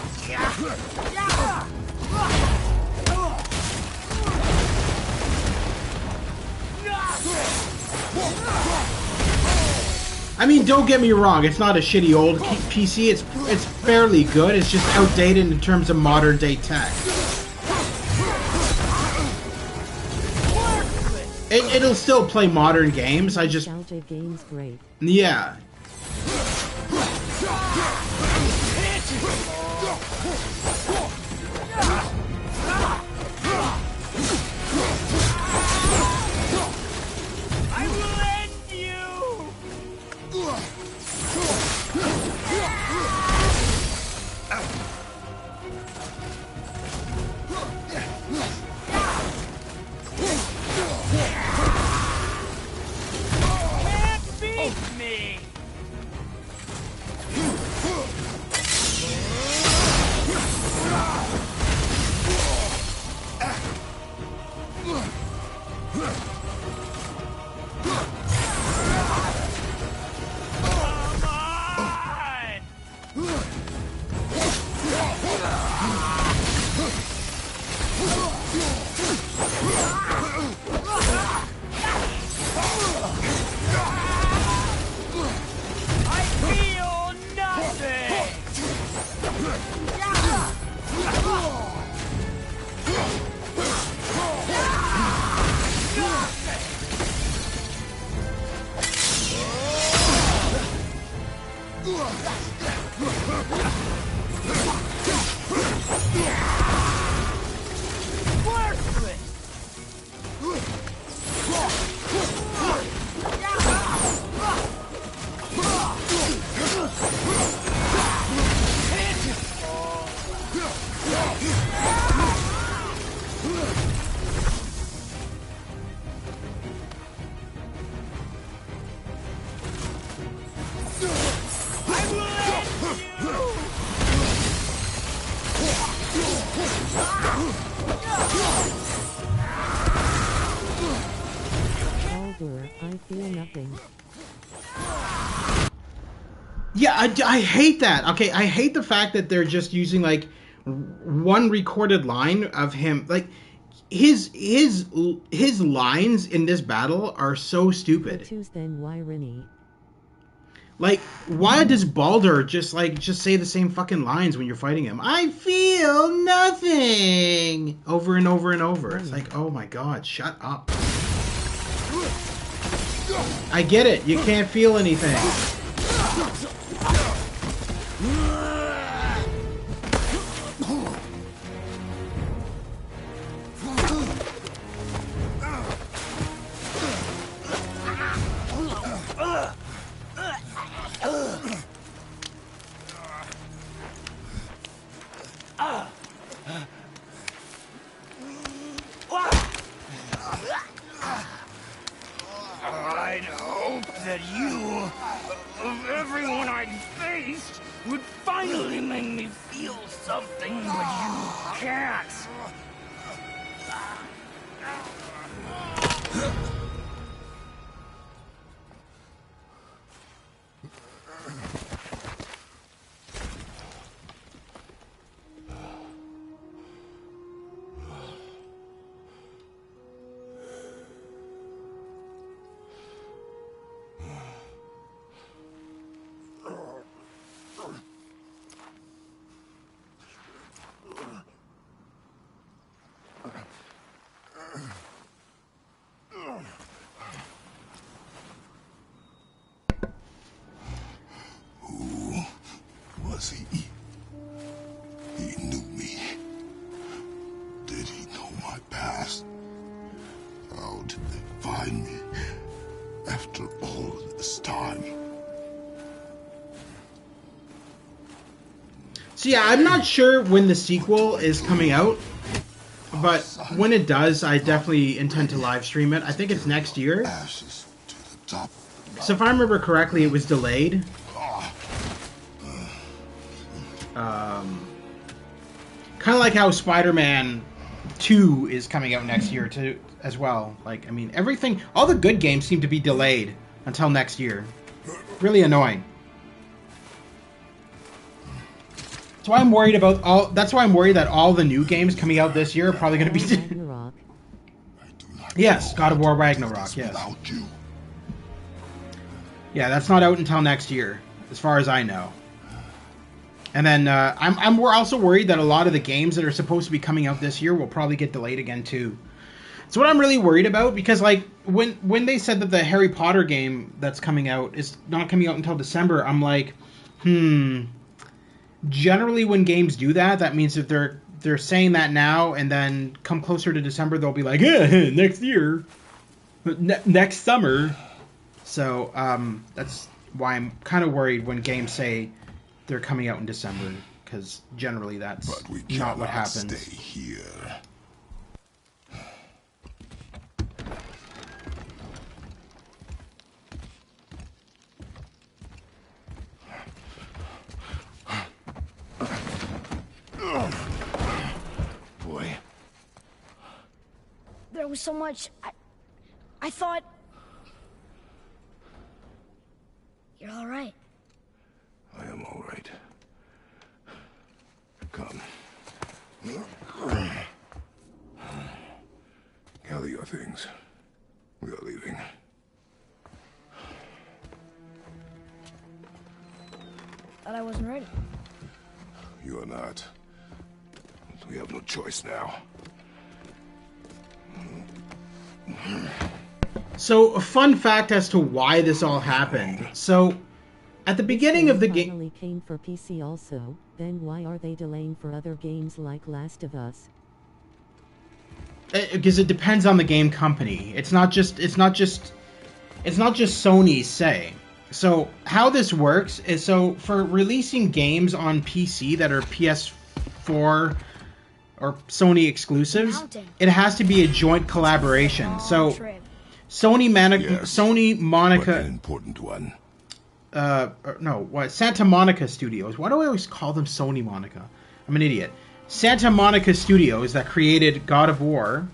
I mean, don't get me wrong. It's not a shitty old PC. It's fairly good. It's just outdated in terms of modern day tech. It'll still play modern games. I just Nostalgia games great. yeah. I will end you! Can't beat me! Come on! I feel nothing! Baldur, I feel nothing. Yeah, I hate that. Okay, I hate the fact that they're just using like one recorded line of him. Like his lines in this battle are so stupid. Choose then why Rini? Like, why does Baldur just say the same fucking lines when you're fighting him? I feel nothing over and over and over. It's like, oh my god, shut up. I get it. You can't feel anything. I'd hope that you, of everyone I'd faced, would finally make me feel something, but you can't. Was he? He knew me. Did he know my past? How did they find me after all this time? So yeah, I'm not sure when the sequel is coming out, but when it does, I definitely intend to live stream it. I think it's next year. Ashes to the top. So if I remember correctly, it was delayed. Kind of like how Spider-Man 2 is coming out next year too, as well. Like, I mean, everything, all the good games seem to be delayed until next year. Really annoying. That's why I'm worried about all. That's why I'm worried that all the new games coming out this year are probably going to be. Ragnarok. Yes, God of War Ragnarok. Yes. Without you. Yeah, that's not out until next year, as far as I know. And then we're also worried that a lot of the games that are supposed to be coming out this year will probably get delayed again too. So what I'm really worried about, because like when they said that the Harry Potter game that's coming out is not coming out until December, I'm like, Generally, when games do that, that means that they're saying that now, and then come closer to December, they'll be like, yeah, next year, next summer. So that's why I'm kind of worried when games say they're coming out in December, because generally that's not what happens. Stay here. Boy. There was so much. I thought. You're all right. I am all right. Come. Gather your things. We are leaving. Thought I wasn't ready. You are not. We have no choice now. So, a fun fact as to why this all happened. So, at the beginning of the game... finally came for PC also, then why are they delaying for other games like Last of Us? Because it depends on the game company. It's not just Sony's say. So, how this works is, so for releasing games on PC that are PS4 or Sony exclusives, it has to be a joint collaboration. So, Sony Monica, But an important one. Santa Monica Studios. Why do I always call them Sony Monica? I'm an idiot. Santa Monica Studios, that created God of War,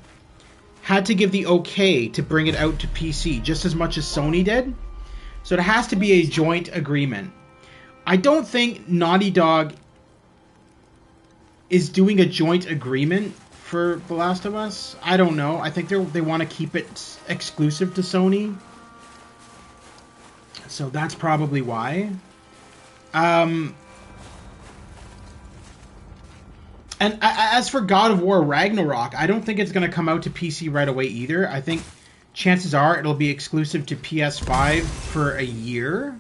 had to give the okay to bring it out to PC just as much as Sony did. So it has to be a joint agreement. I don't think Naughty Dog is doing a joint agreement for The Last of Us. I don't know. I think they want to keep it exclusive to Sony. So that's probably why. And as for God of War Ragnarok, I don't think it's going to come out to PC right away either. I think chances are it'll be exclusive to PS5 for a year.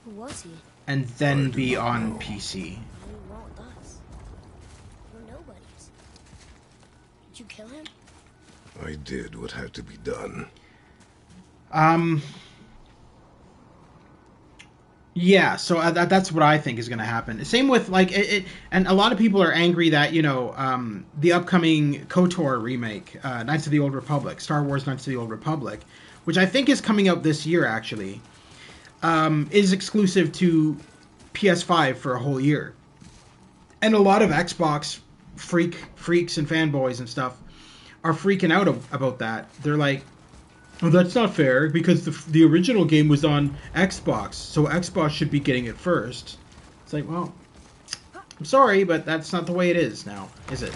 Who was he? And then be on PC. What wrong with us? We're nobodies. Did you kill him? I did what had to be done. Yeah, so that's what I think is going to happen. Same with, like, and a lot of people are angry that, the upcoming KOTOR remake, Knights of the Old Republic, Star Wars Knights of the Old Republic, which I think is coming out this year, actually, is exclusive to PS5 for a whole year. And a lot of Xbox freaks and fanboys and stuff are freaking out about that. They're like, oh, that's not fair, because the original game was on Xbox, so Xbox should be getting it first. It's like, well, I'm sorry, but that's not the way it is now, is it?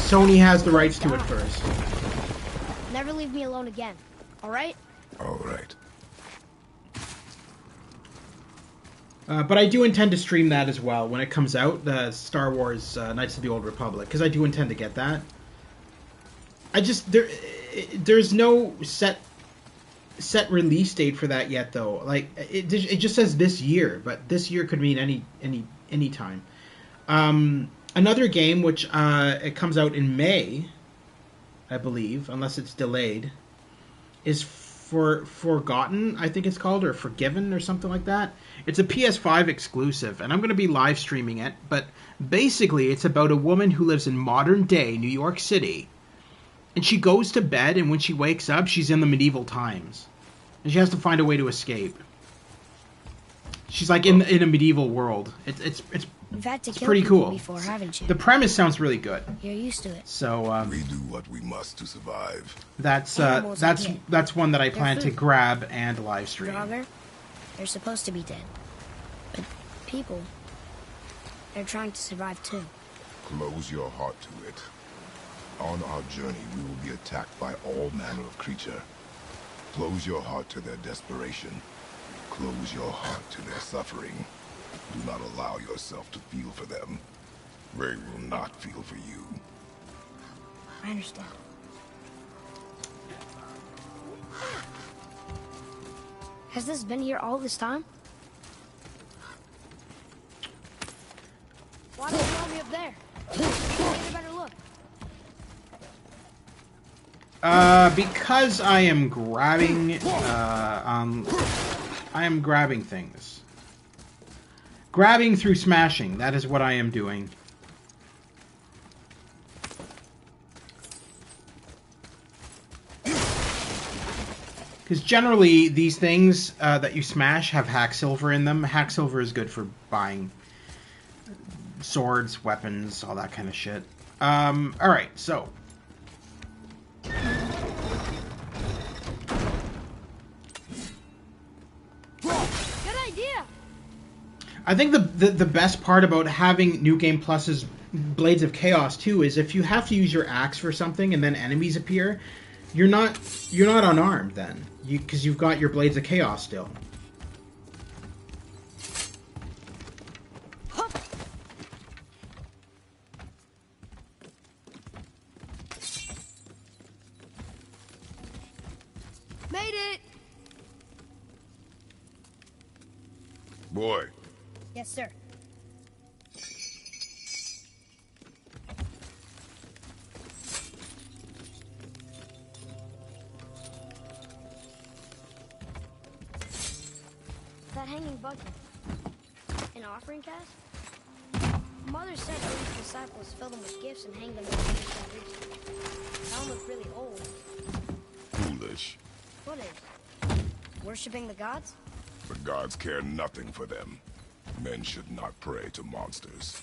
Sony has the rights to it first. Never leave me alone again, alright? All right. But I do intend to stream that as well when it comes out, the Star Wars Knights of the Old Republic, because I do intend to get that. There's no set release date for that yet, though. Like, it just says this year, but this year could mean any time. Another game which it comes out in May, I believe, unless it's delayed, is Forgotten, I think it's called, or Forgiven, or something like that. It's a PS5 exclusive, and I'm going to be live streaming it. But basically, it's about a woman who lives in modern day New York City. And she goes to bed, and when she wakes up, she's in the medieval times. And she has to find a way to escape. She's like in a medieval world. It's You've had to kill pretty people cool. before, haven't you? The premise sounds really good. You're used to it. So We do what we must to survive. that's Animals one that I plan to food. grab and live stream. Draugr, they're supposed to be dead. But people, they're trying to survive too. Close your heart to it. On our journey, we will be attacked by all manner of creature. Close your heart to their desperation. Close your heart to their suffering. Do not allow yourself to feel for them. They will not feel for you. I understand. Has this been here all this time? Why don't you want me up there? Get a better look. Because I am grabbing, I am grabbing things. Grabbing through smashing, that is what I am doing. Because generally, these things that you smash have hack silver in them. Hack silver is good for buying swords, weapons, all that kind of shit. Alright, so. Good idea. I think the best part about having New Game Plus's Blades of Chaos too is if you have to use your axe for something and then enemies appear, you're not unarmed then, because you've got your Blades of Chaos still. Made it. Boy, Yes, sir. That hanging bucket. An offering cast? Mother said early disciples fill them with gifts and hang them in the foundation. That one looked really old. foolish. What is? Worshipping the gods? The gods care nothing for them. Men should not pray to monsters.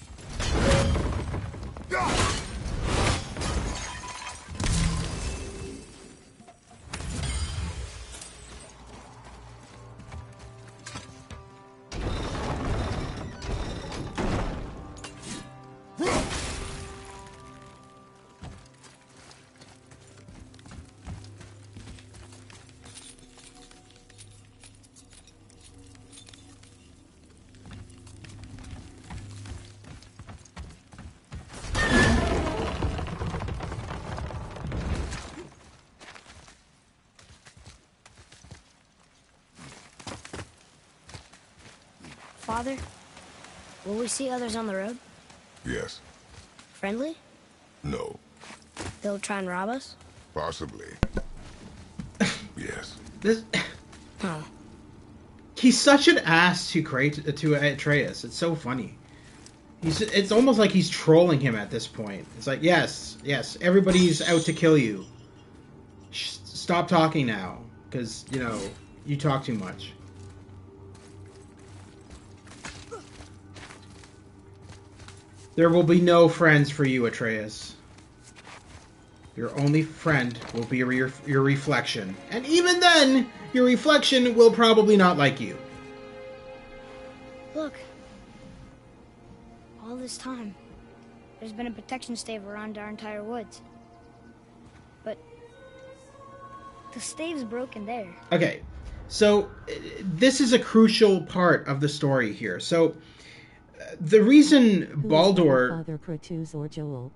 Father, will we see others on the road? Yes. Friendly? No. They'll try and rob us? Possibly. Yes. This, Oh. he's such an ass to Atreus. It's so funny. It's almost like he's trolling him at this point. It's like, yes, everybody's out to kill you. Stop talking now, because, you know, you talk too much. There will be no friends for you, Atreus. Your only friend will be your reflection. And even then, your reflection will probably not like you. Look. All this time, there's been a protection stave around our entire woods. But the stave's broken there. Okay, so this is a crucial part of the story here. So the reason Who's Baldur, Father Kratos or Joel?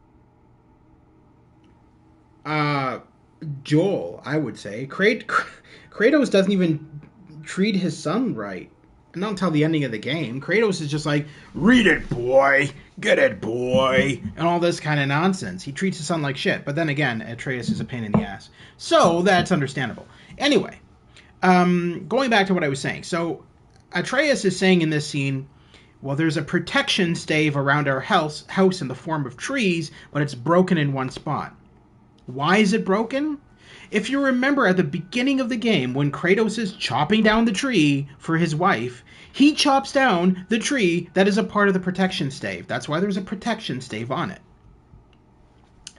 Joel, I would say, Kratos doesn't even treat his son right. Not until the ending of the game. Kratos is just like, read it, boy, get it, boy, and all this kind of nonsense. He treats his son like shit. But then again, Atreus is a pain in the ass. So that's understandable. Anyway, going back to what I was saying. So Atreus is saying in this scene, well, there's a protection stave around our house in the form of trees, but it's broken in one spot. Why is it broken? If you remember at the beginning of the game, when Kratos is chopping down the tree for his wife, he chops down the tree that is a part of the protection stave. That's why there's a protection stave on it.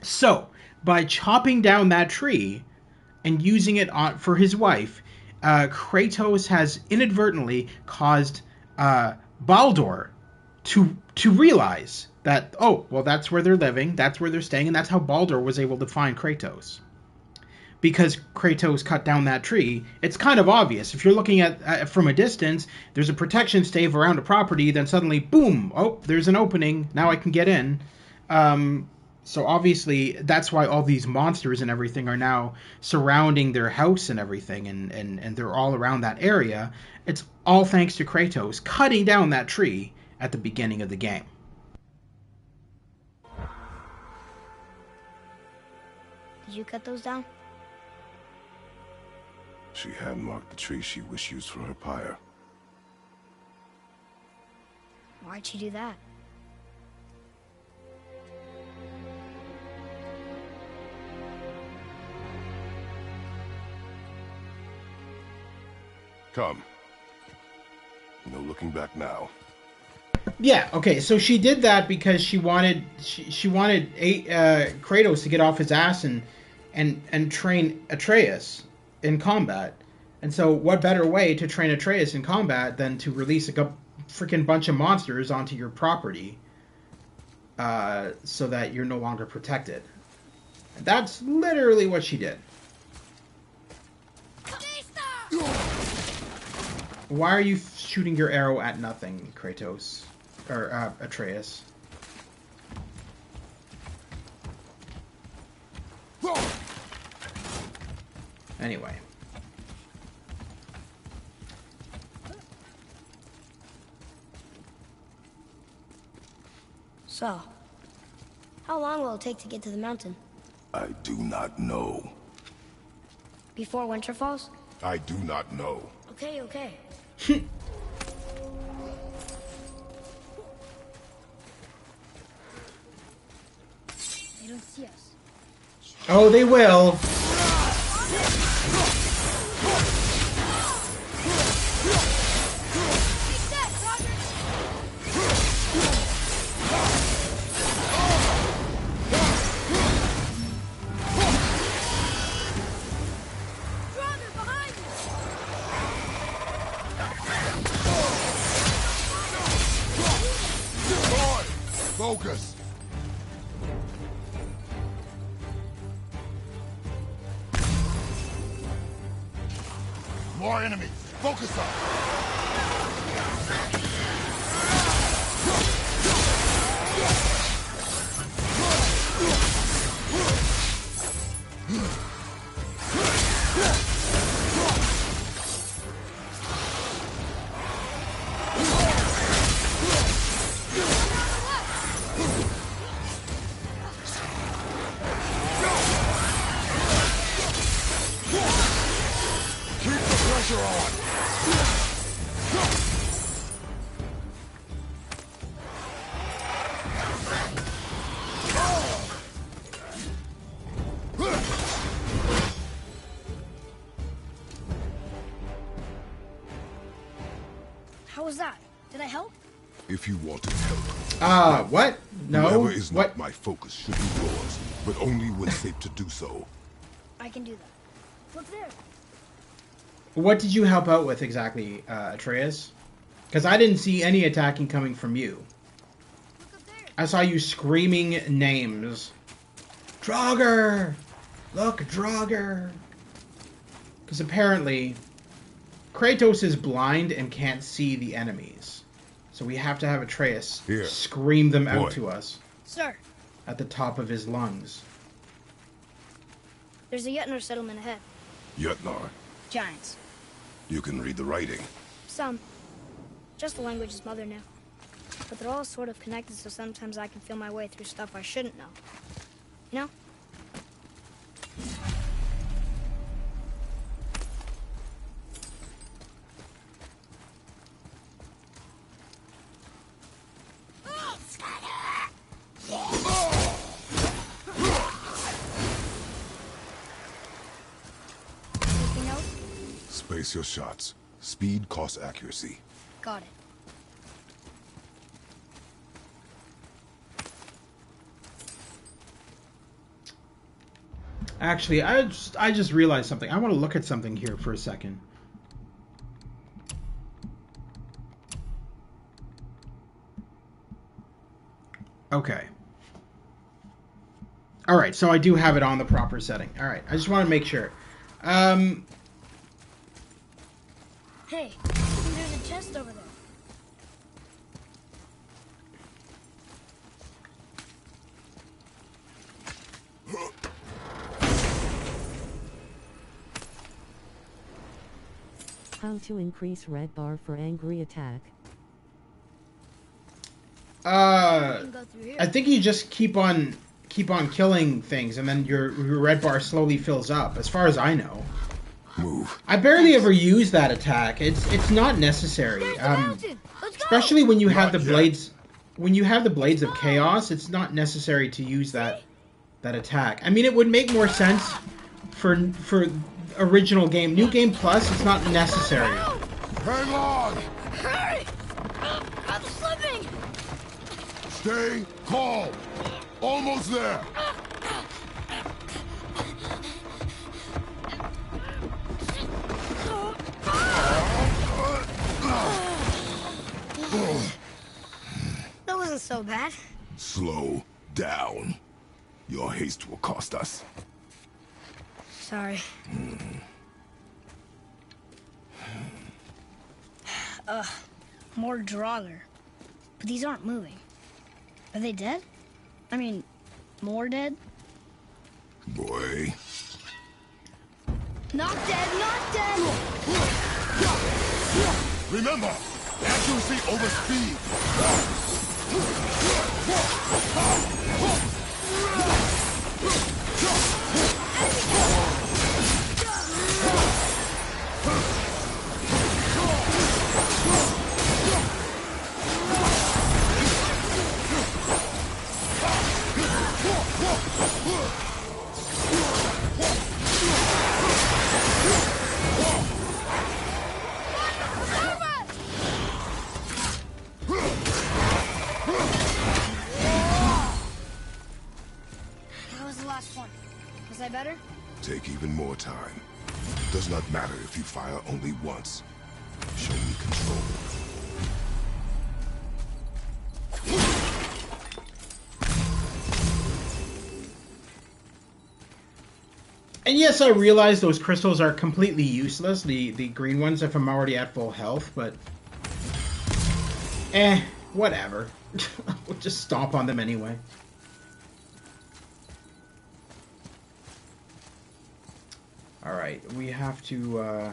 So, by chopping down that tree and using it for his wife, Kratos has inadvertently caused Baldur to realize that, oh, well, that's where they're living, that's where they're staying, and that's how Baldur was able to find Kratos. because Kratos cut down that tree. It's kind of obvious. If you're looking at from a distance, there's a protection stave around a property, then suddenly, boom, oh, there's an opening. Now I can get in. So obviously, that's why all these monsters and everything are now surrounding their house and everything, and they're all around that area. It's all thanks to Kratos cutting down that tree at the beginning of the game. Did you cut those down? She hand marked the tree she wished used for her pyre. Why'd she do that? Come. No looking back now. Yeah, okay, so she did that because she wanted Kratos to get off his ass and train Atreus in combat. And so what better way to train Atreus in combat than to release a freaking bunch of monsters onto your property so that you're no longer protected. And that's literally what she did. Why are you shooting your arrow at nothing, Kratos? Or Atreus? Anyway. So, how long will it take to get to the mountain? I do not know. Before winter falls? I do not know. Okay, okay. They don't see us. Oh, they will. Focus! More enemies! Focus up! How was that? Did I help? If you want to help. What? No. Whoever is What? not my focus should be yours, but only when safe to do so. I can do that. Look there. What did you help out with exactly, Atreus? Because I didn't see any attacking coming from you. Look up there. I saw you screaming names. Draugr! Look, Draugr! Because apparently, Kratos is blind and can't see the enemies. So we have to have Atreus scream them out to us. Sir. At the top of his lungs. There's a Jötnar settlement ahead. Jötnar, Giants. you can read the writing. Some. Just the language his mother knew. But they're all sort of connected, so sometimes I can feel my way through stuff I shouldn't know. You know? Anything else? Space your shots. Speed costs accuracy. Got it. Actually, I just realized something. I want to look at something here for a second. Okay. All right, so I do have it on the proper setting. All right, I just want to make sure. Hey, there's a chest over there. How to increase red bar for angry attack. You can go through here. I think you just keep on killing things, and then your red bar slowly fills up. As far as I know, Move. I barely ever use that attack. It's not necessary. There's the mountain. Let's go. Especially when you have the Not yet. blades. When you have the blades of chaos, it's not necessary to use that attack. I mean, it would make more sense for original game. New Game Plus, it's not necessary. Hang on! Hurry! I'm slipping. Stay calm! Almost there! That wasn't so bad. Slow down. Your haste will cost us. Sorry. More Draugr. But these aren't moving. Are they dead? I mean, more dead? Boy. Not dead, not dead! Remember, accuracy over speed. That was the last one. Was I better? Take even more time. Does not matter if you fire only once. Show me control. And yes, I realize those crystals are completely useless, the green ones, if I'm already at full health, but... whatever. We'll just stomp on them anyway. Alright, we have to,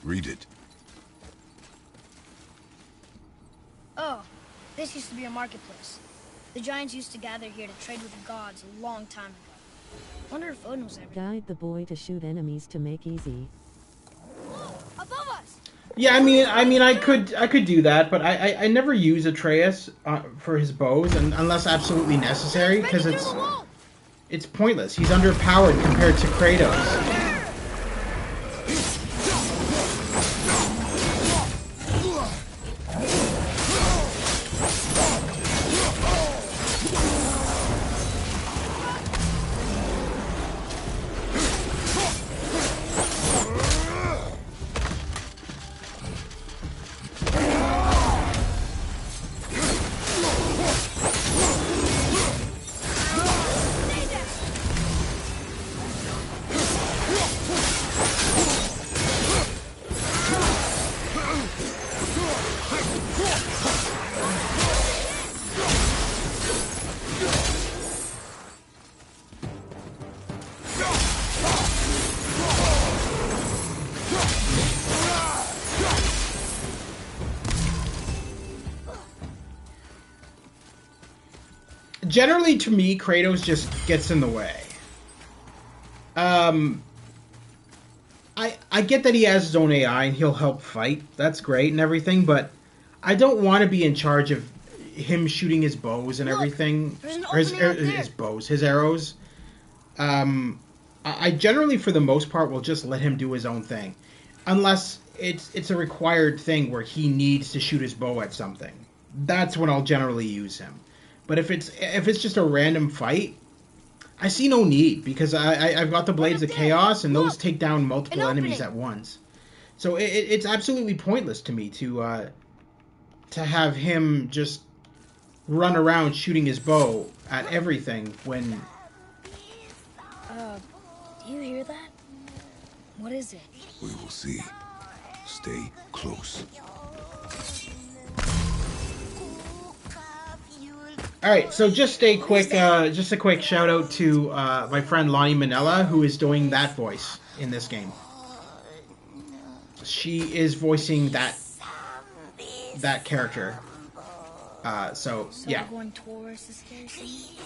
Read it. Oh, this used to be a marketplace. The giants used to gather here to trade with the gods a long time ago. Wonder if Odin was ever Guide the boy to shoot enemies to make easy. above us. yeah, I mean, I could do that, but I never use Atreus for his bows, unless absolutely necessary, because Breaking through the wall. it's pointless. He's underpowered compared to Kratos. Generally, to me, Kratos just gets in the way. I get that he has his own AI and he'll help fight. That's great and everything, but I don't want to be in charge of him shooting his bows and Look, everything. there's an Or his, opening out there. his bows, his arrows. I generally, for the most part, will just let him do his own thing, unless it's a required thing where he needs to shoot his bow at something. That's when I'll generally use him. But if it's just a random fight, I see no need, because I've got the Blades of Chaos, and those take down multiple enemies at once. So it's absolutely pointless to me to have him just run around shooting his bow at everything when... Do you hear that? What is it? We will see. Stay close. Alright, so just a quick shout out to my friend Lonnie Manella, who is doing that voice in this game. She is voicing that character. So yeah. We're going towards the scary scene?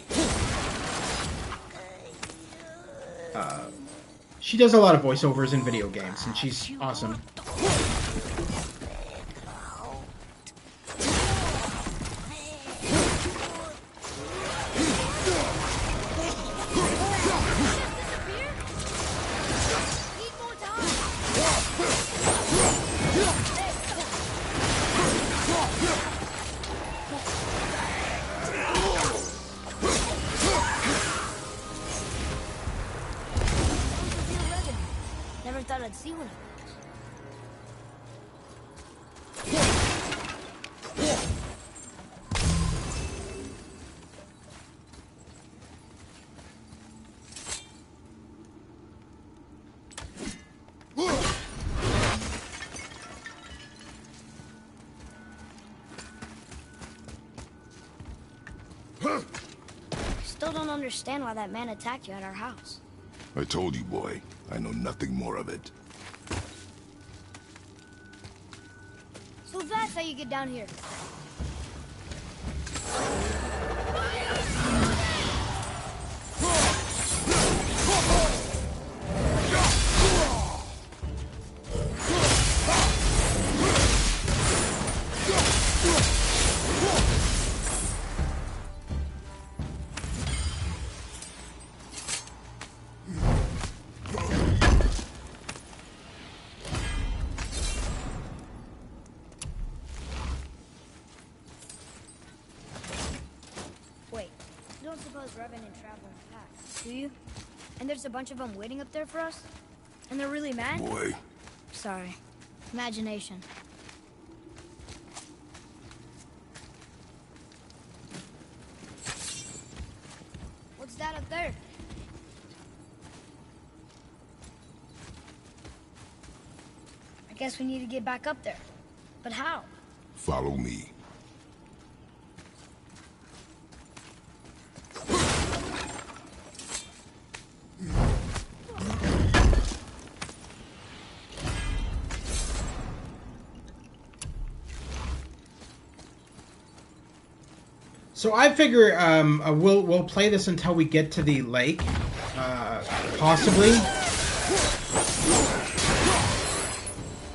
She does a lot of voiceovers in video games, and she's awesome. Never thought I'd see one of those. Still don't understand why that man attacked you at our house. I told you, boy. I know nothing more of it. So that's how you get down here. Wait, you don't suppose Revenant travel in packs, do you? And there's a bunch of them waiting up there for us? And they're really mad? Boy. Sorry. Imagination. What's that up there? I guess we need to get back up there. But how? Follow me. So I figure we'll play this until we get to the lake, possibly,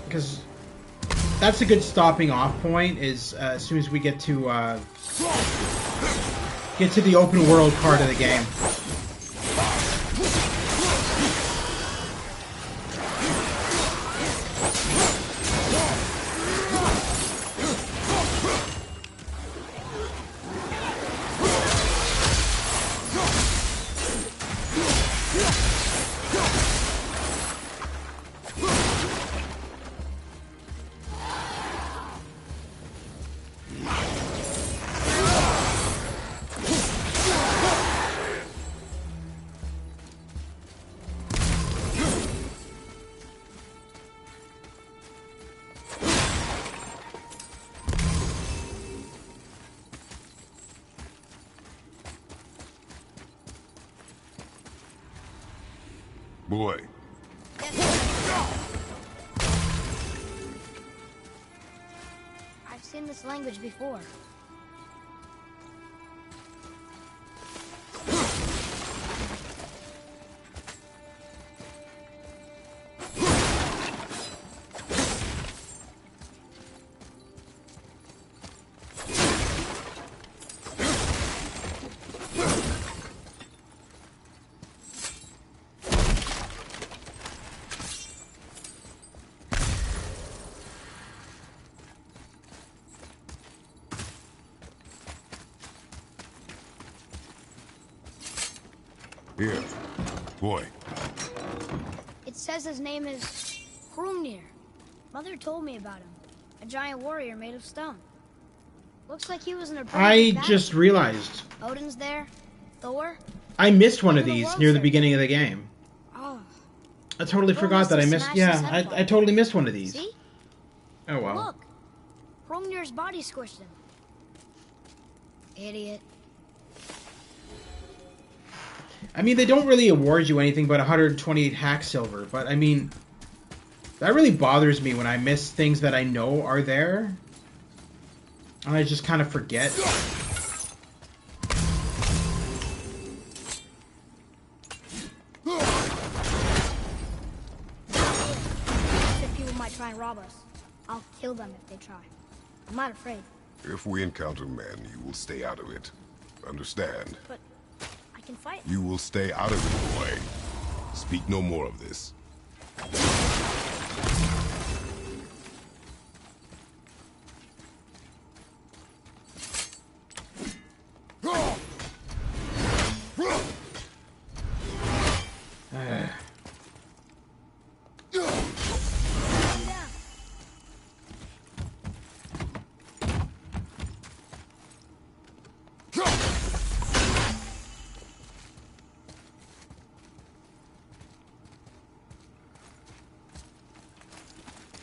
because that's a good stopping off point. Is as soon as we get to the open world part of the game. Boy. I've seen this language before. Here. Boy. It says his name is Hrungnir. Mother told me about him. A giant warrior made of stone. Looks like he was in a pretty I big battle. just realized Odin's there. Thor. I missed one of Even the these world near the search. beginning of the game. Oh, I totally Thor forgot must that I have missed. smashed his Yeah, head I apart. totally missed one of these. see? Oh well. Look. Hrungnir's body squished him. Idiot. I mean, they don't really award you anything but 128 hack silver, but I mean, that really bothers me when I miss things that I know are there, and I just kind of forget. If people might try and rob us, I'll kill them if they try. I'm not afraid, If we encounter men, you will stay out of it. Understand? but I can fight. You will stay out of it, boy. Speak no more of this.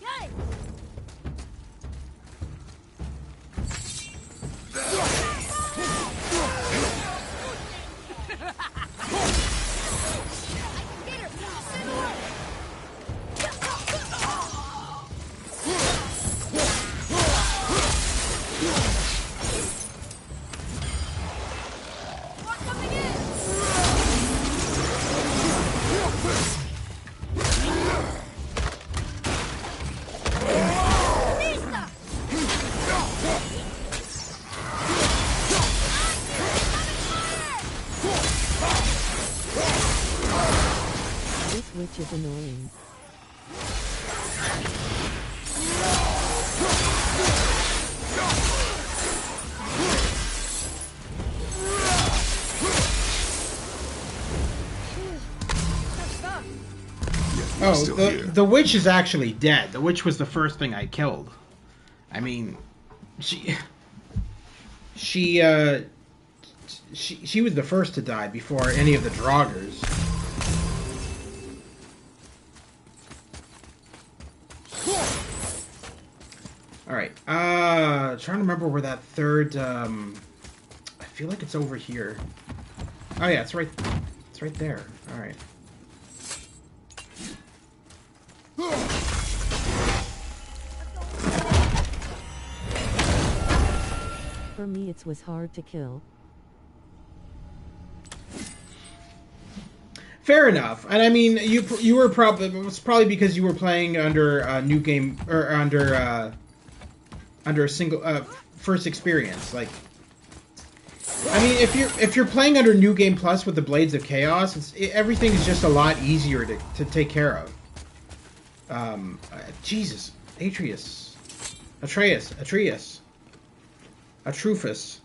Yay! This witch is annoying. Oh, Still here. the witch is actually dead. The witch was the first thing I killed. I mean, she was the first to die before any of the Draugrs. All right. Trying to remember where that third. I feel like it's over here. Oh yeah, it's right. It's right there. All right. For me it was hard to kill. Fair enough, and I mean, you were probably, it was probably because you were playing under a new game or under a single first experience. Like, I mean, if you're playing under New Game Plus with the Blades of Chaos, everything is just a lot easier to take care of. Jesus, Atreus, Atreus, Atrufus,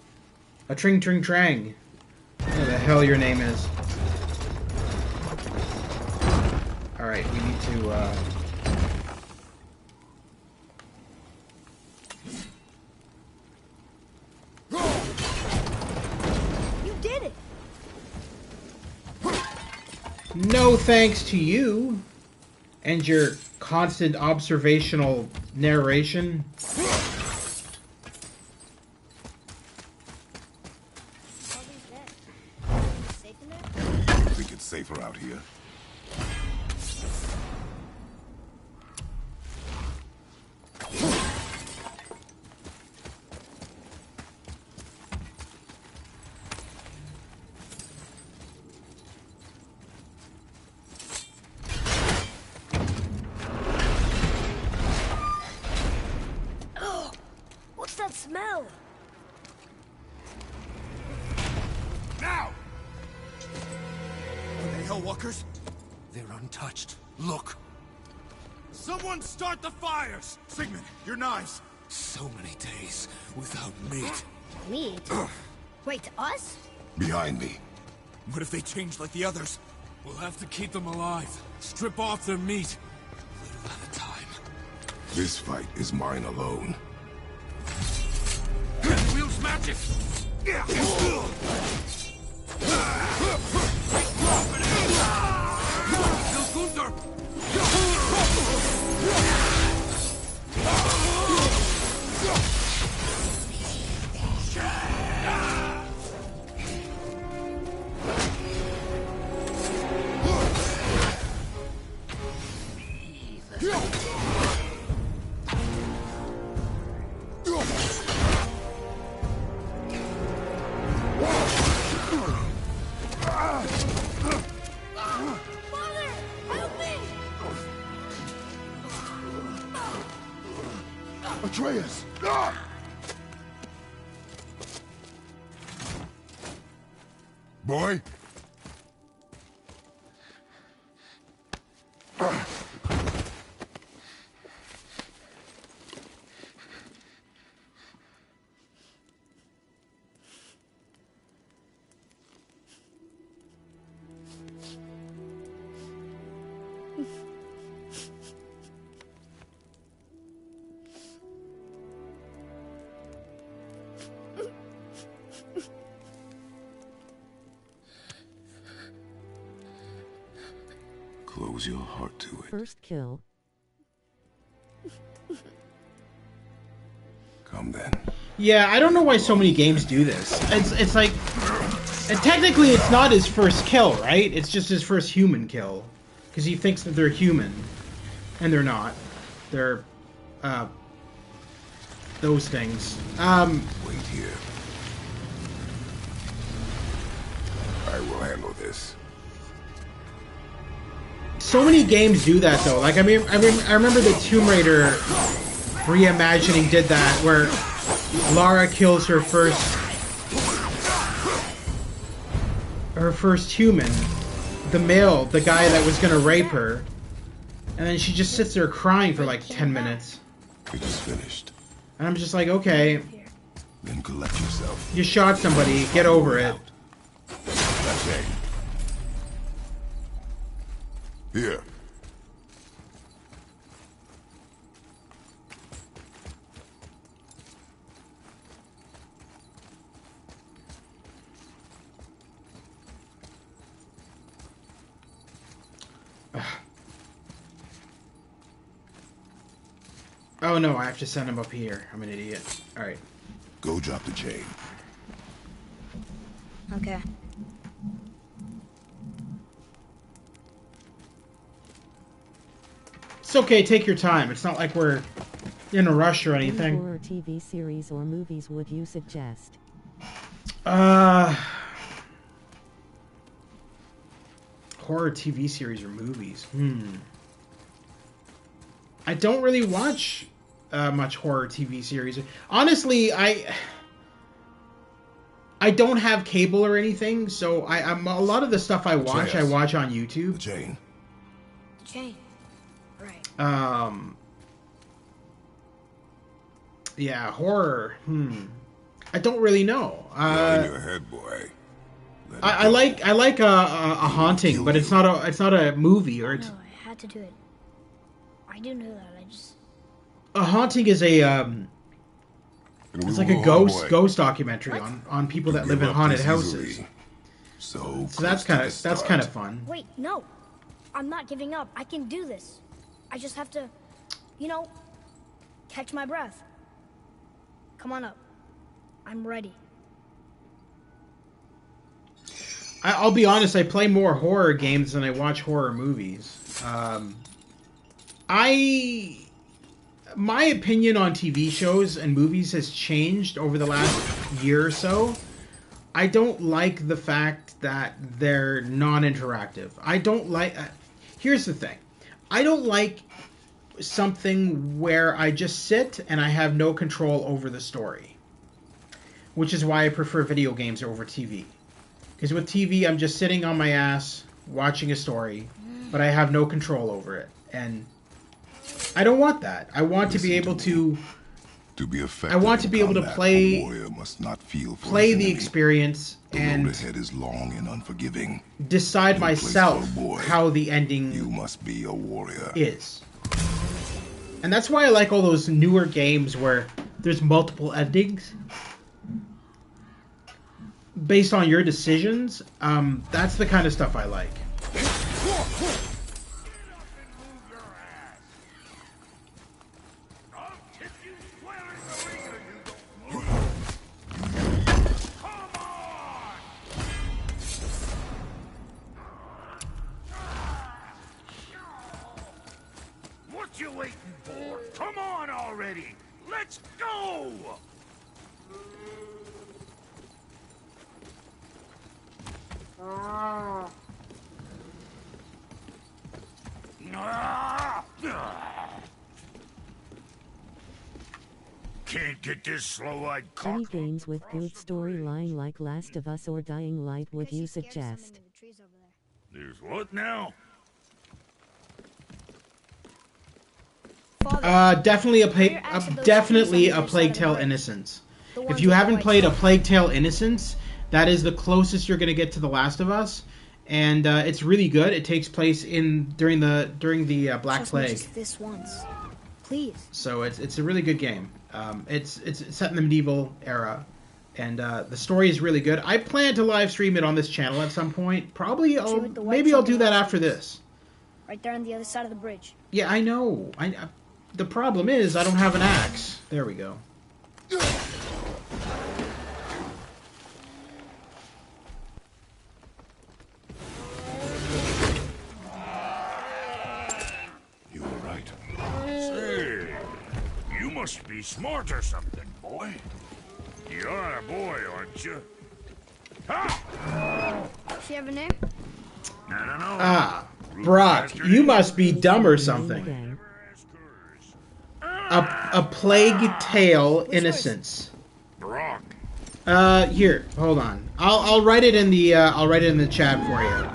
a Tring Tring Trang, whatever the hell your name is. Alright, we need to, You did it! no thanks to you and your constant observational narration. Bobby's dead. Safe in there? I think it's safer out here. Oh, what's that smell? Now! Are they Hellwalkers? They're untouched. Look! Someone start the fires! Sigmund, your knives! So many days without meat. Meat? Wait, us? Behind me. What if they change like the others? We'll have to keep them alive. Strip off their meat. Little at a time. This fight is mine alone. We magic! Yeah. Atreus! Boy? Close your heart to it. First kill. Come then. Yeah, I don't know why so many games do this. It's like, and technically it's not his first kill, right? It's just his first human kill, because he thinks that they're human, and they're not. They're those things. Wait here. I will handle this. So many games do that though. Like I remember the Tomb Raider reimagining did that, where Lara kills her first human, the male, the guy that was gonna rape her, and then she just sits there crying for like 10 minutes. It is finished. And I'm just like, okay, Then collect yourself. you shot somebody, get over it. That's it. Here. Oh no, I have to send him up here. I'm an idiot. Alright. Go drop the chain. Okay. It's okay, take your time. It's not like we're in a rush or What anything. horror TV series or movies would you suggest? Horror TV series or movies. I don't really watch much horror TV series. Honestly, I don't have cable or anything, so I'm a lot of the stuff I watch on The YouTube. chain. The chain. Right. Yeah, horror. I don't really know. You're in your head, boy. Let it I go. like a haunting, but it's not a movie or it's No, I had to do it. I do know that. I just. a haunting is a And we it's like will a all ghost documentary on people that live give in up haunted this houses. easily. So So that's kind of fun. Wait, no. I'm not giving up. I can do this. I just have to, catch my breath. Come on up. I'm ready. I'll be honest. I play more horror games than I watch horror movies. My opinion on TV shows and movies has changed over the last year or so. I don't like the fact that they're non-interactive. I don't like... here's the thing. I don't like something where I just sit and I have no control over the story. Which is why I prefer video games over TV. Because with TV, I'm just sitting on my ass, watching a story, but I have no control over it. And I don't want that. I want to be able to... To be effective I want to be able to in combat, play- a warrior must not feel for play his the enemy. experience The road and ahead is long and unforgiving. decide No place for myself a boy. how the ending You must be a warrior. is. And that's why I like all those newer games where there's multiple endings. based on your decisions, that's the kind of stuff I like. What you waiting for? Come on already! Let's go! Can't get this slow-eyed Any cock. games with good storyline like Last of Us or Dying Light would you suggest? There's what now? Definitely definitely a Plague Tale Innocence. If you haven't played a Plague Tale Innocence, that is the closest you're going to get to The Last of Us, and it's really good. It takes place during the Black Plague. Just this once, please. So it's a really good game. It's set in the medieval era, and the story is really good. I plan to live stream it on this channel at some point. Probably maybe I'll do that after this. Right there on the other side of the bridge. Yeah, I know. The problem is I don't have an axe. There we go. You were right. Say, you must be smart or something, boy. You're a boy, aren't you? Ha! Does she have a name? I don't know. Ah, Brock, you must be dumb or something. A Plague Tale Innocence. Brock. Here, hold on. I'll write it in the chat for you.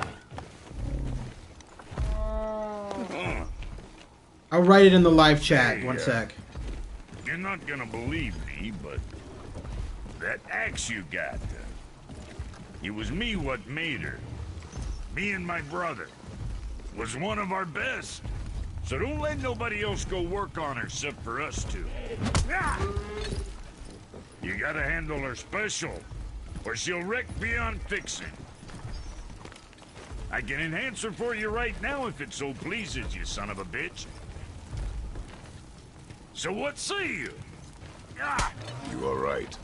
I'll write it in the live chat. One sec. You're not gonna believe me, but that axe you got, it was me what made her. Me and my brother. Was one of our best. So don't let nobody else go work on her except for us two. You gotta handle her special, or she'll wreck beyond fixing. I can enhance her for you right now if it so pleases you, son of a bitch. So what say you? You are right.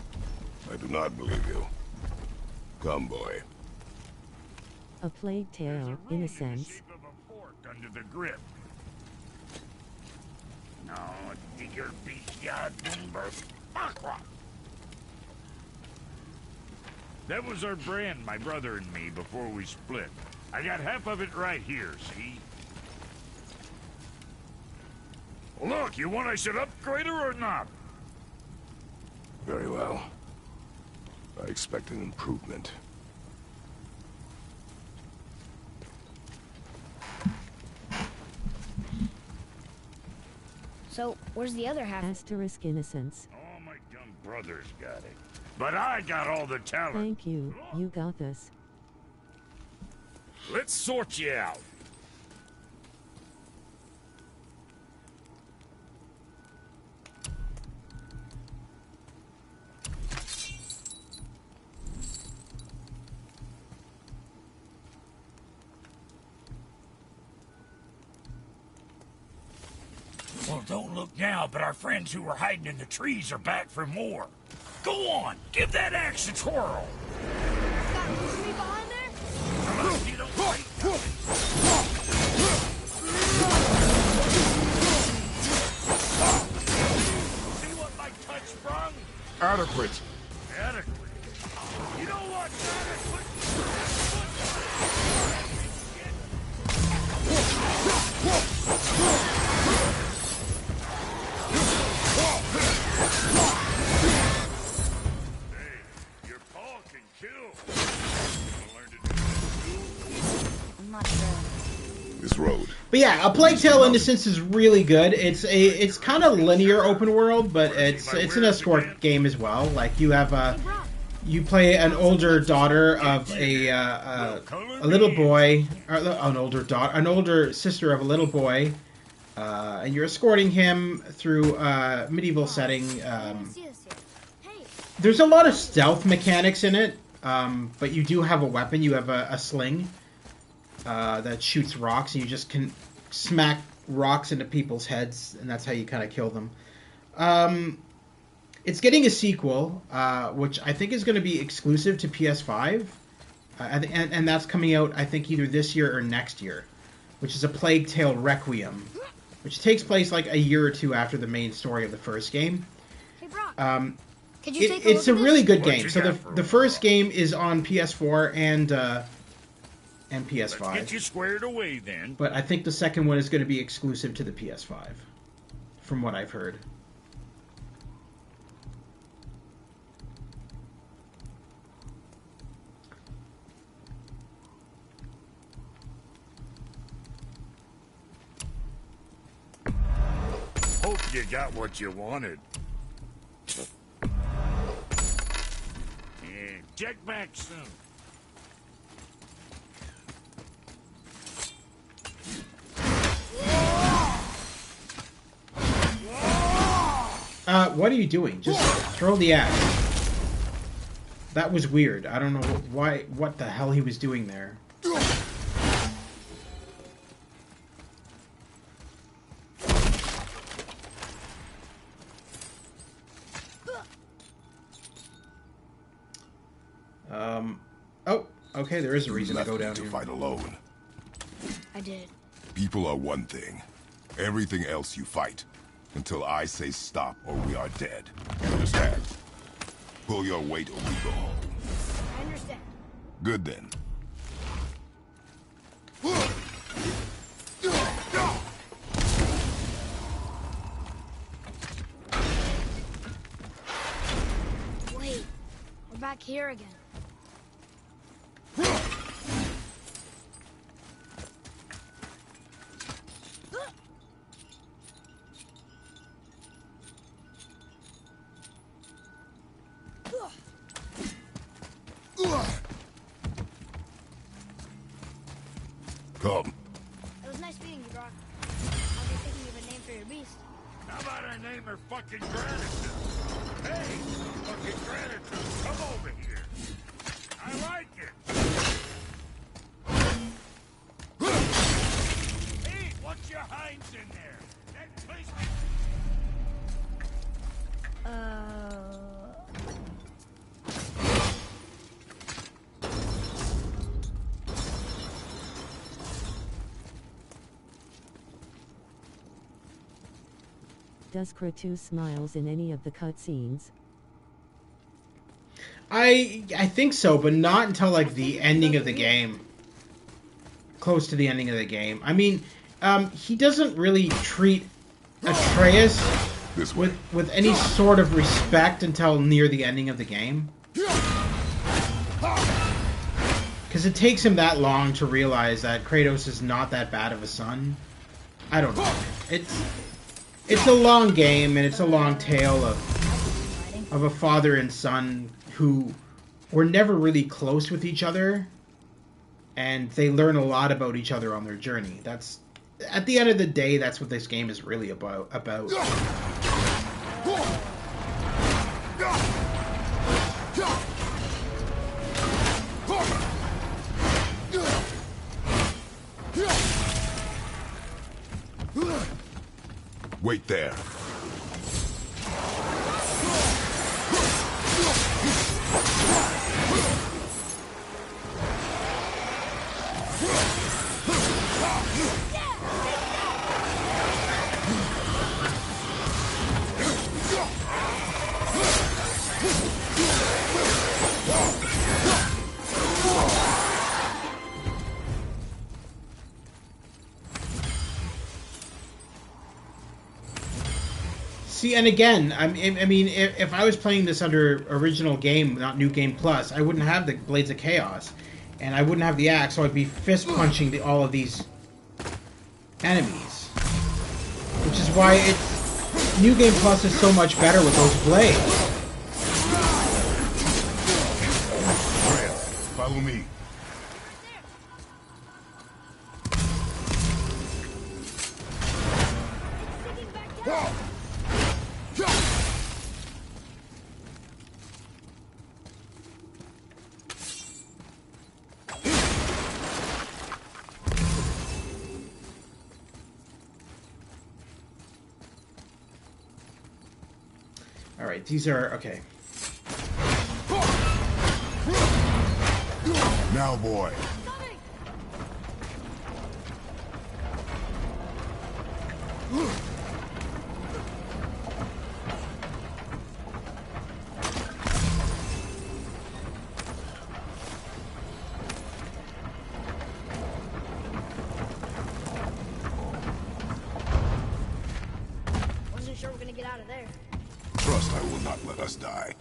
I do not believe you. Come, boy. A Plague Tale Innocence. Shape of a fork under the grip. No, digger beat yard number. That was our brand, my brother and me, before we split. I got half of it right here, see? Look, you want I should upgrade her or not? Very well. I expect an improvement. So, where's the other half? Asterisk Innocence. All my dumb brothers got it. But I got all the talent. Thank you, you got this. Let's sort you out. Well, don't look now, but our friends who were hiding in the trees are back for more. Go on, give that axe a twirl. Got me behind there? Unless you don't wait. See what my touch brung? Adequate. Adequate. You know what's adequate? Hey, your paw can kill. Wanna learn to do I'm not sure. This road. But yeah, A Plague Tale Innocence is really good. It's kind of linear open world, but it's an escort game as well. Like you have you play an older daughter of a little boy, or an older sister of a little boy, and you're escorting him through medieval setting. I didn't see this yet. Hey, There's a lot of stealth mechanics in it. but you do have a weapon. You have a sling that shoots rocks, and you just can smack rocks into people's heads, and that's how you kind of kill them. It's getting a sequel, which I think is going to be exclusive to PS5, and that's coming out, I think, either this year or next year, which is A Plague Tale Requiem, which takes place like a year or two after the main story of the first game. Hey, Brock. Could you take a It's look a at really this? good game. So the first game is on PS4 and PS5. Let's get you squared away then. But I think the second one is going to be exclusive to the PS5, from what I've heard. Hope you got what you wanted. Yeah, check back soon. What are you doing? Just throw the axe. That was weird. I don't know what the hell he was doing there. Oh, okay, there is a reason to go down to here. fight alone. I did. People are one thing. Everything else you fight. Until I say stop or we are dead. Understand? Pull your weight or we go home. I understand. Good then. Wait, we're back here again. Come. It was nice meeting you, Brock. I'll be thinking of a name for your beast. How about I name her fucking Gratitude? Hey, fucking Gratitude, come over here. I like it. Hey, what's your hinds in there? That place. Does Kratos smiles in any of the cutscenes? I think so, but not until like the ending of the game. Close to the ending of the game. I mean, he doesn't really treat Atreus This way. with any sort of respect until near the ending of the game. Because it takes him that long to realize that Kratos is not that bad of a son. I don't know. It's a long game, and it's a long tale of a father and son who were never really close with each other, and they learn a lot about each other on their journey. That's, at the end of the day, that's what this game is really about. Wait there. See, and again, I mean, if I was playing this under original game, not New Game Plus, I wouldn't have the Blades of Chaos, and I wouldn't have the axe, so I'd be fist punching all of these enemies. Which is why New Game Plus is so much better with those blades. Atreus, follow me. Alright, these are... okay. Now, boy. Wasn't sure we're gonna get out of there. Trust I will not let us die.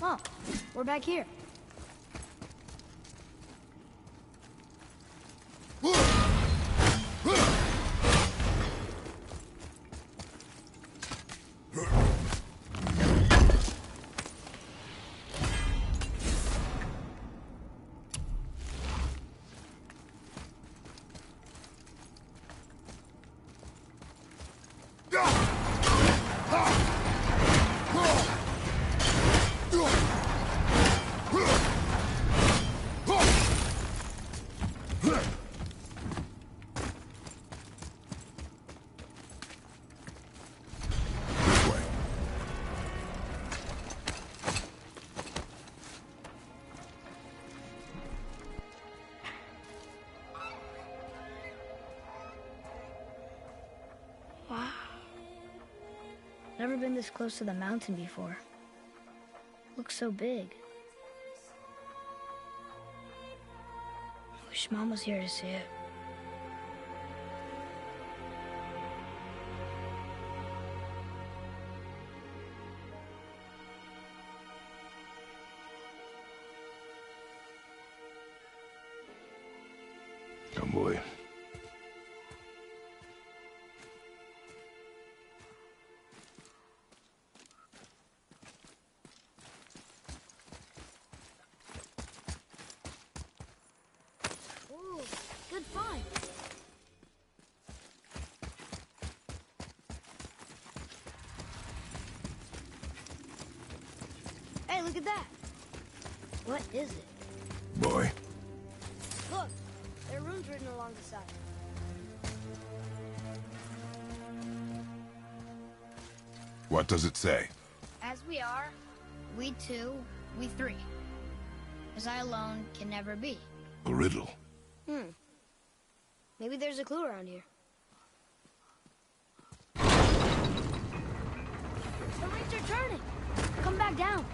Oh, we're back here. This way. Wow. Never been this close to the mountain before. Looks so big. I wish Mom was here to see it. Come, boy. Ooh, good find. Hey, look at that. What is it? Boy. Look, there are runes written along the side. What does it say? As we are, we two, we three. As I alone can never be. A riddle. Maybe there's a clue around here. The rings are turning. Come back down.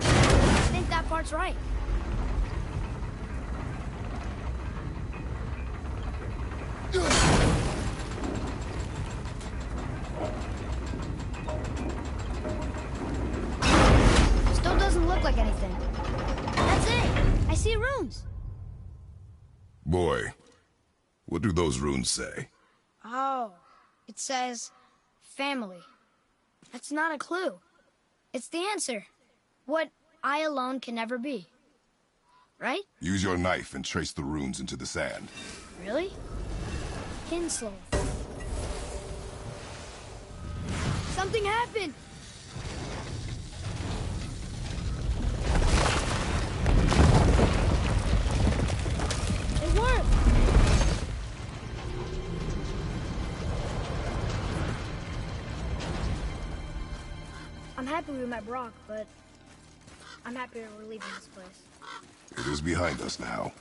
I think that part's right. Still doesn't look like anything. That's it. I see runes. Boy. What do those runes say? Oh, it says family. That's not a clue. It's the answer. What I alone can never be. Right? Use your knife and trace the runes into the sand. Really? Kinslow. Something happened! It worked! happy we met Brock, but I'm happier we're leaving this place. It is behind us now.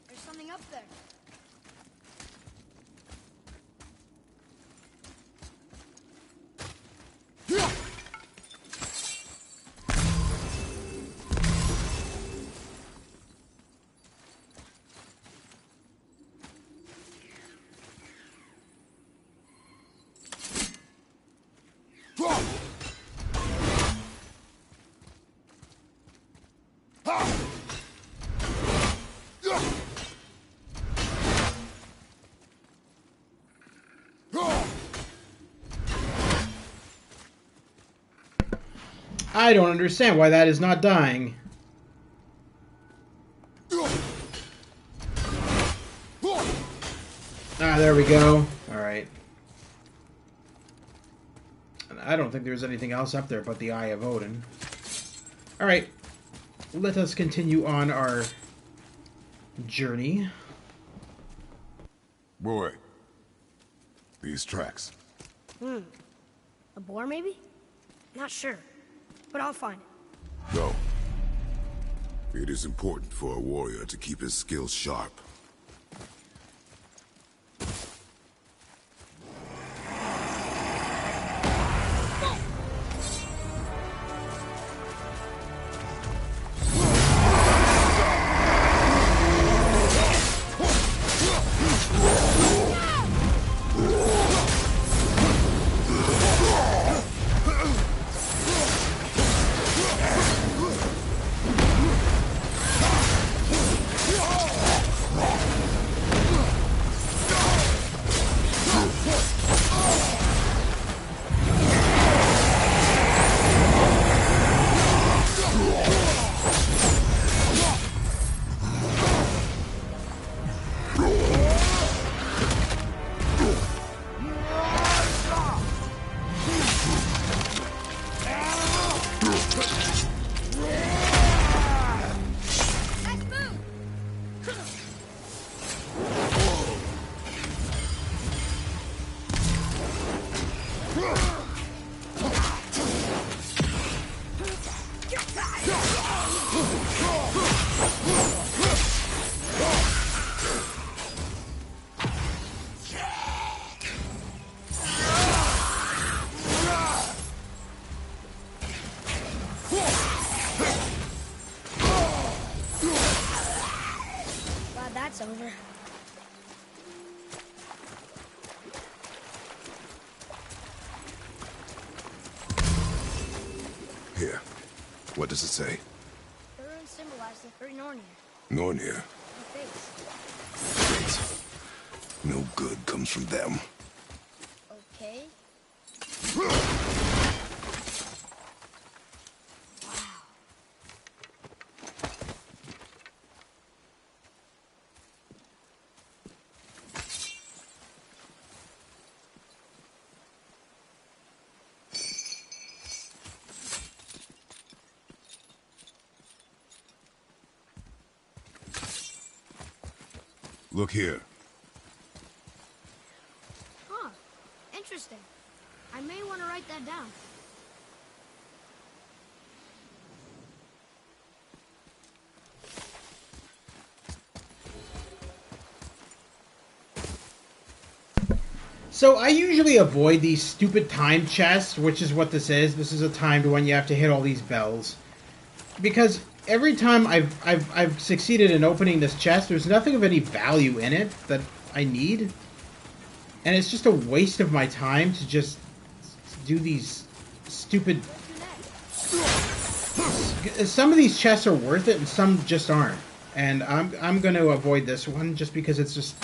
There's something up there. I don't understand why that is not dying. Ah, there we go. Alright. I don't think there's anything else up there but the Eye of Odin. Alright. Let us continue on our journey. Boy, these tracks. A boar, maybe? Not sure, but I'll find it. Go. It is important for a warrior to keep his skills sharp. That's over. Here. What does it say? The runes symbolize the three Nornir. Nornir. The fates. No good comes from them. Okay. Look here. Huh. Interesting. I may want to write that down. So I usually avoid these stupid time chests, which is what this is. This is a timed one. You have to hit all these bells. Because every time I've succeeded in opening this chest, there's nothing of any value in it that I need. And it's just a waste of my time to just do these stupid... Some of these chests are worth it and some just aren't. And I'm going to avoid this one just because it's just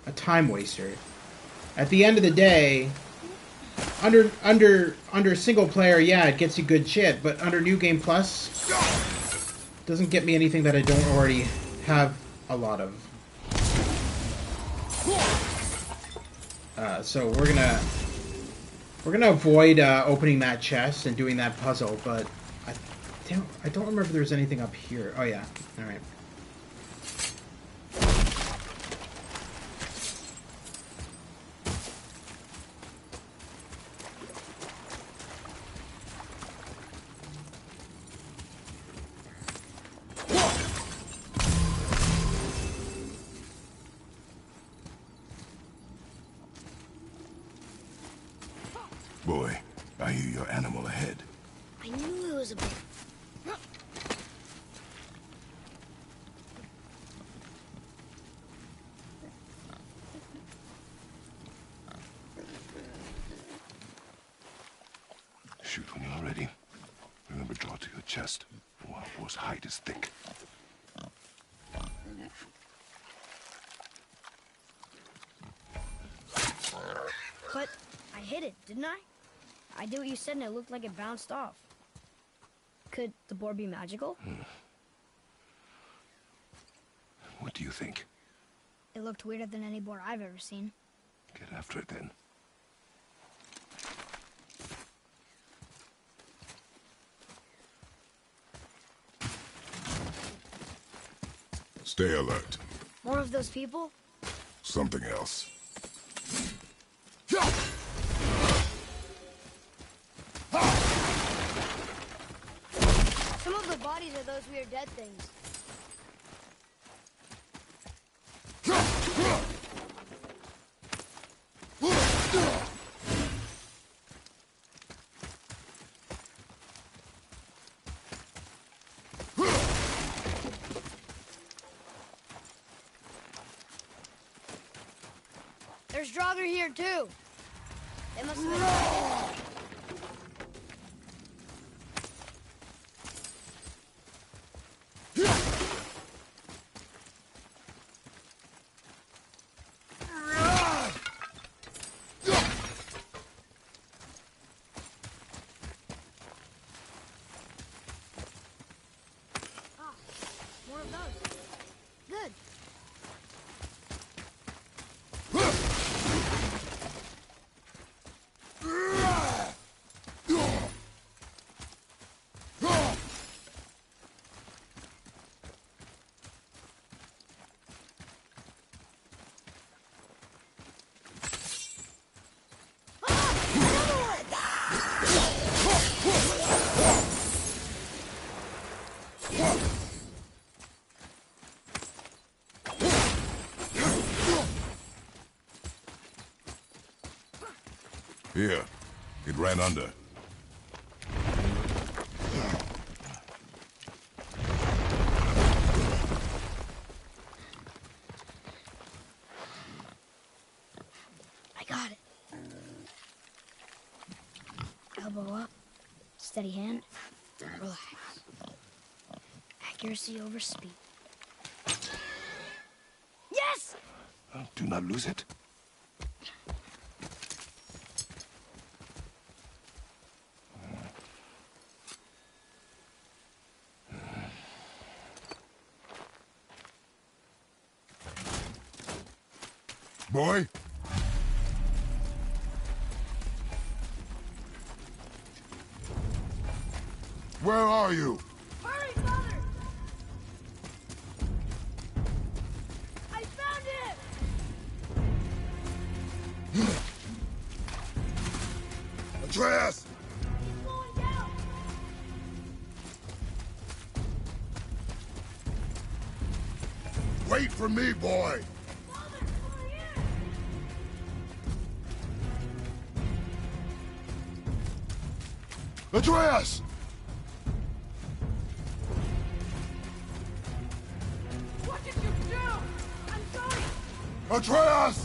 a time waster. At the end of the day, under single player, yeah, it gets you good shit, but under New Game Plus, doesn't get me anything that I don't already have a lot of. So we're gonna avoid opening that chest and doing that puzzle, but I don't remember if there's anything up here. Oh yeah, all right. Boy, I hear your animal ahead. I knew it was a bear. Shoot when you're ready. Remember, draw to your chest. The wild boar's hide is thick. But I hit it, didn't I? I did what you said and it looked like it bounced off. Could the boar be magical? What do you think? It looked weirder than any boar I've ever seen. Get after it then. Stay alert. More of those people? Something else. Some of the bodies are those weird dead things. There's Draugr here too. They must have been. More of those. Good. Here. It ran under. I got it. Elbow up, steady hand, relax. Accuracy over speed. Yes! Do not lose it. Boy? Where are you? Hurry, Father! I found it! Atreus! He's slowing down! Wait for me, boy! Father, over here! Atreus! What did you do? I'm sorry! Atreus!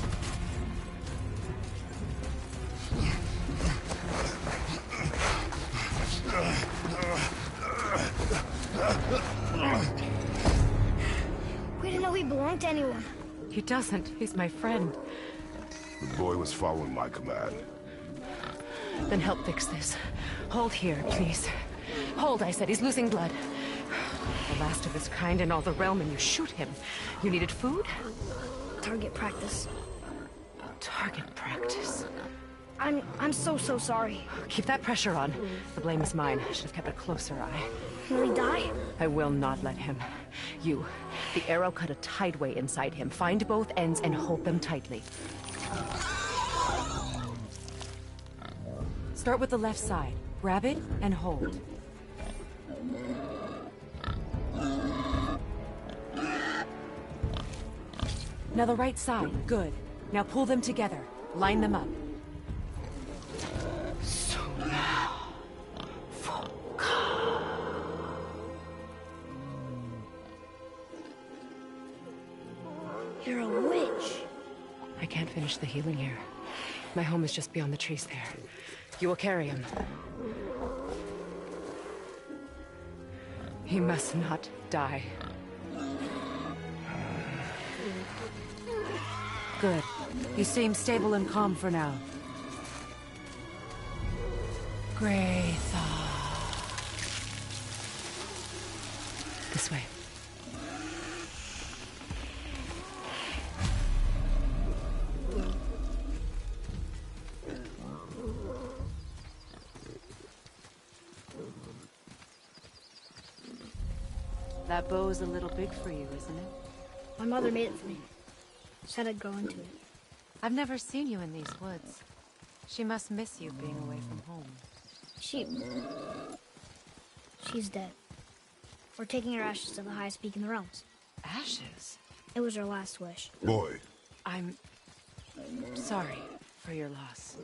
We didn't know he belonged to anyone. He doesn't. He's my friend. The boy was following my command. Then help fix this. Hold here, please. Hold, I said. He's losing blood. The last of his kind in all the realm, and you shoot him. You needed food? Target practice. Target practice. I'm so sorry. Keep that pressure on. The blame is mine. I should have kept a closer eye. Will he die? I will not let him. You. The arrow cut a tideway inside him. Find both ends and hold them tightly. Start with the left side. Grab it and hold. Now the right side. Good. Now pull them together. Line them up. You're a witch. I can't finish the healing here. My home is just beyond the trees there. You will carry him. He must not die. Good. You seem stable and calm for now. Kratos. This way. That bow's a little big for you, isn't it? My mother made it for me. Said I'd grow into it. I've never seen you in these woods. She must miss you being away from home. She's dead. We're taking her ashes to the highest peak in the realms. Ashes? It was her last wish. Boy, I'm sorry for your loss.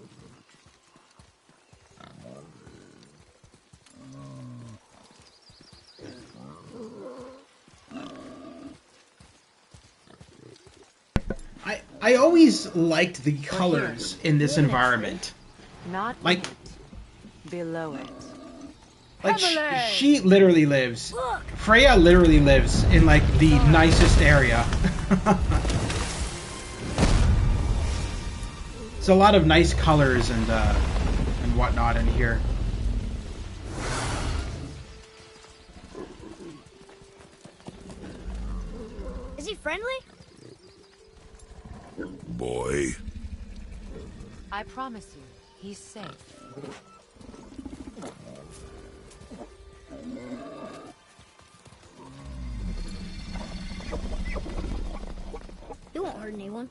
I always liked the colors in this environment. Not Like- in it, below it. Like she literally lives. Freya literally lives in like the nicest area. It's a lot of nice colors and whatnot in here. Is he friendly? boy. I promise you, he's safe. He won't hurt anyone.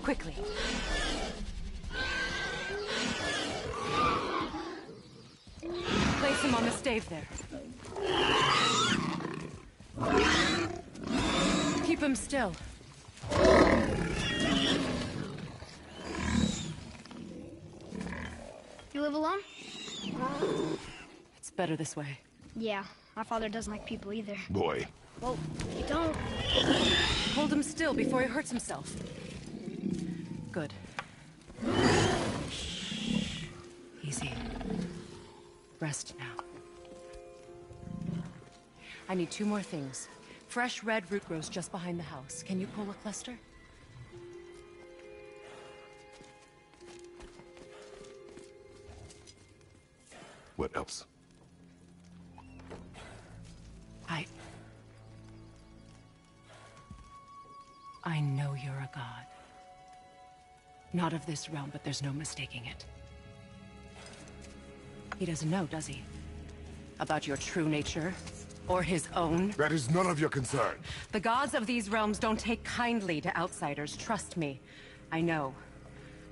Quickly. Place him on the stave there. Keep him still. You live alone? It's better this way. Yeah, my father doesn't like people either. Boy. Well, you don't. Hold him still before he hurts himself. Good. Easy. Rest now. I need 2 more things. Fresh red root grows just behind the house. Can you pull a cluster? What else? I know you're a god. Not of this realm, but there's no mistaking it. He doesn't know, does he? About your true nature? Or his own? That is none of your concern. The gods of these realms don't take kindly to outsiders, trust me. I know.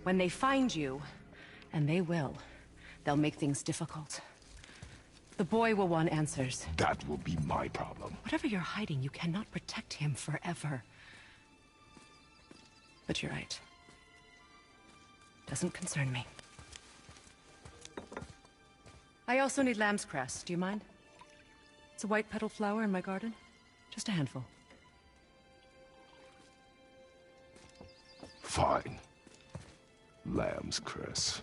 When they find you, and they will, they'll make things difficult. The boy will want answers. That will be my problem. Whatever you're hiding, you cannot protect him forever. But you're right. Doesn't concern me. I also need lamb's cress. Do you mind? It's a white petal flower in my garden. Just a handful. Fine. Lamb's cress.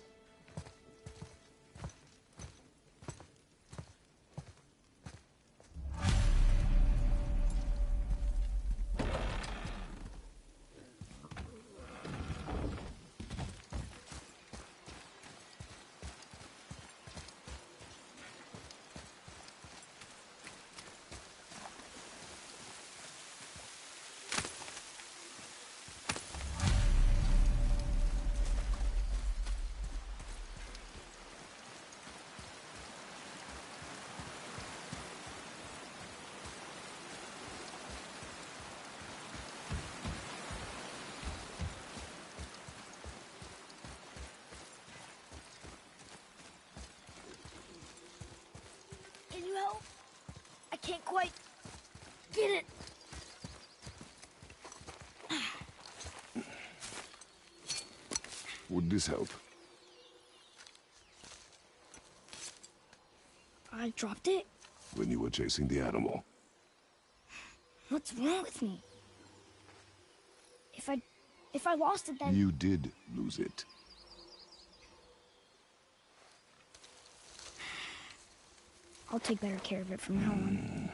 Can you help? I can't quite get it. Would this help? I dropped it? When you were chasing the animal. What's wrong with me? If I lost it, then... You did lose it. I'll take better care of it from now on.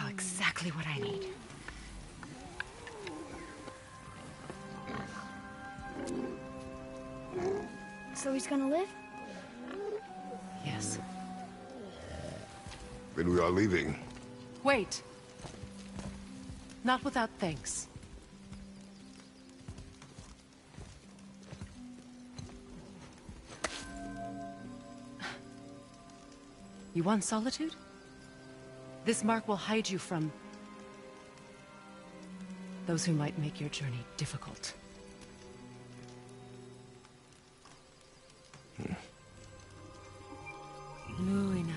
Exactly what I need. So he's gonna live? Yes. Then we are leaving. Wait. Not without thanks. You want solitude? This mark will hide you from those who might make your journey difficult. Luina.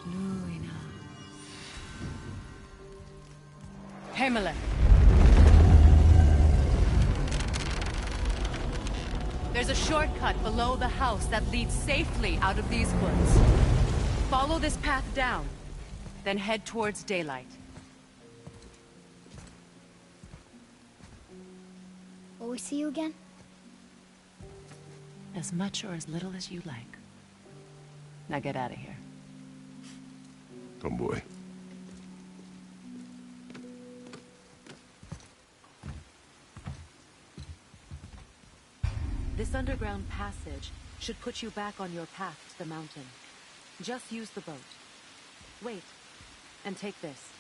Luina. Himalay. There's a shortcut below the house that leads safely out of these woods. Follow this path down, then head towards daylight. Will we see you again? As much or as little as you like. Now get out of here. Tomboy. This underground passage should put you back on your path to the mountain. Just use the boat. Wait, and take this.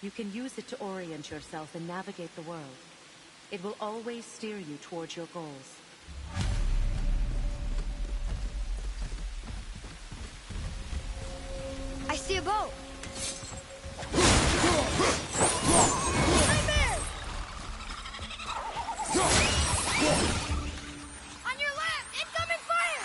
You can use it to orient yourself and navigate the world. It will always steer you towards your goals. I see a boat! On your left! Incoming fire!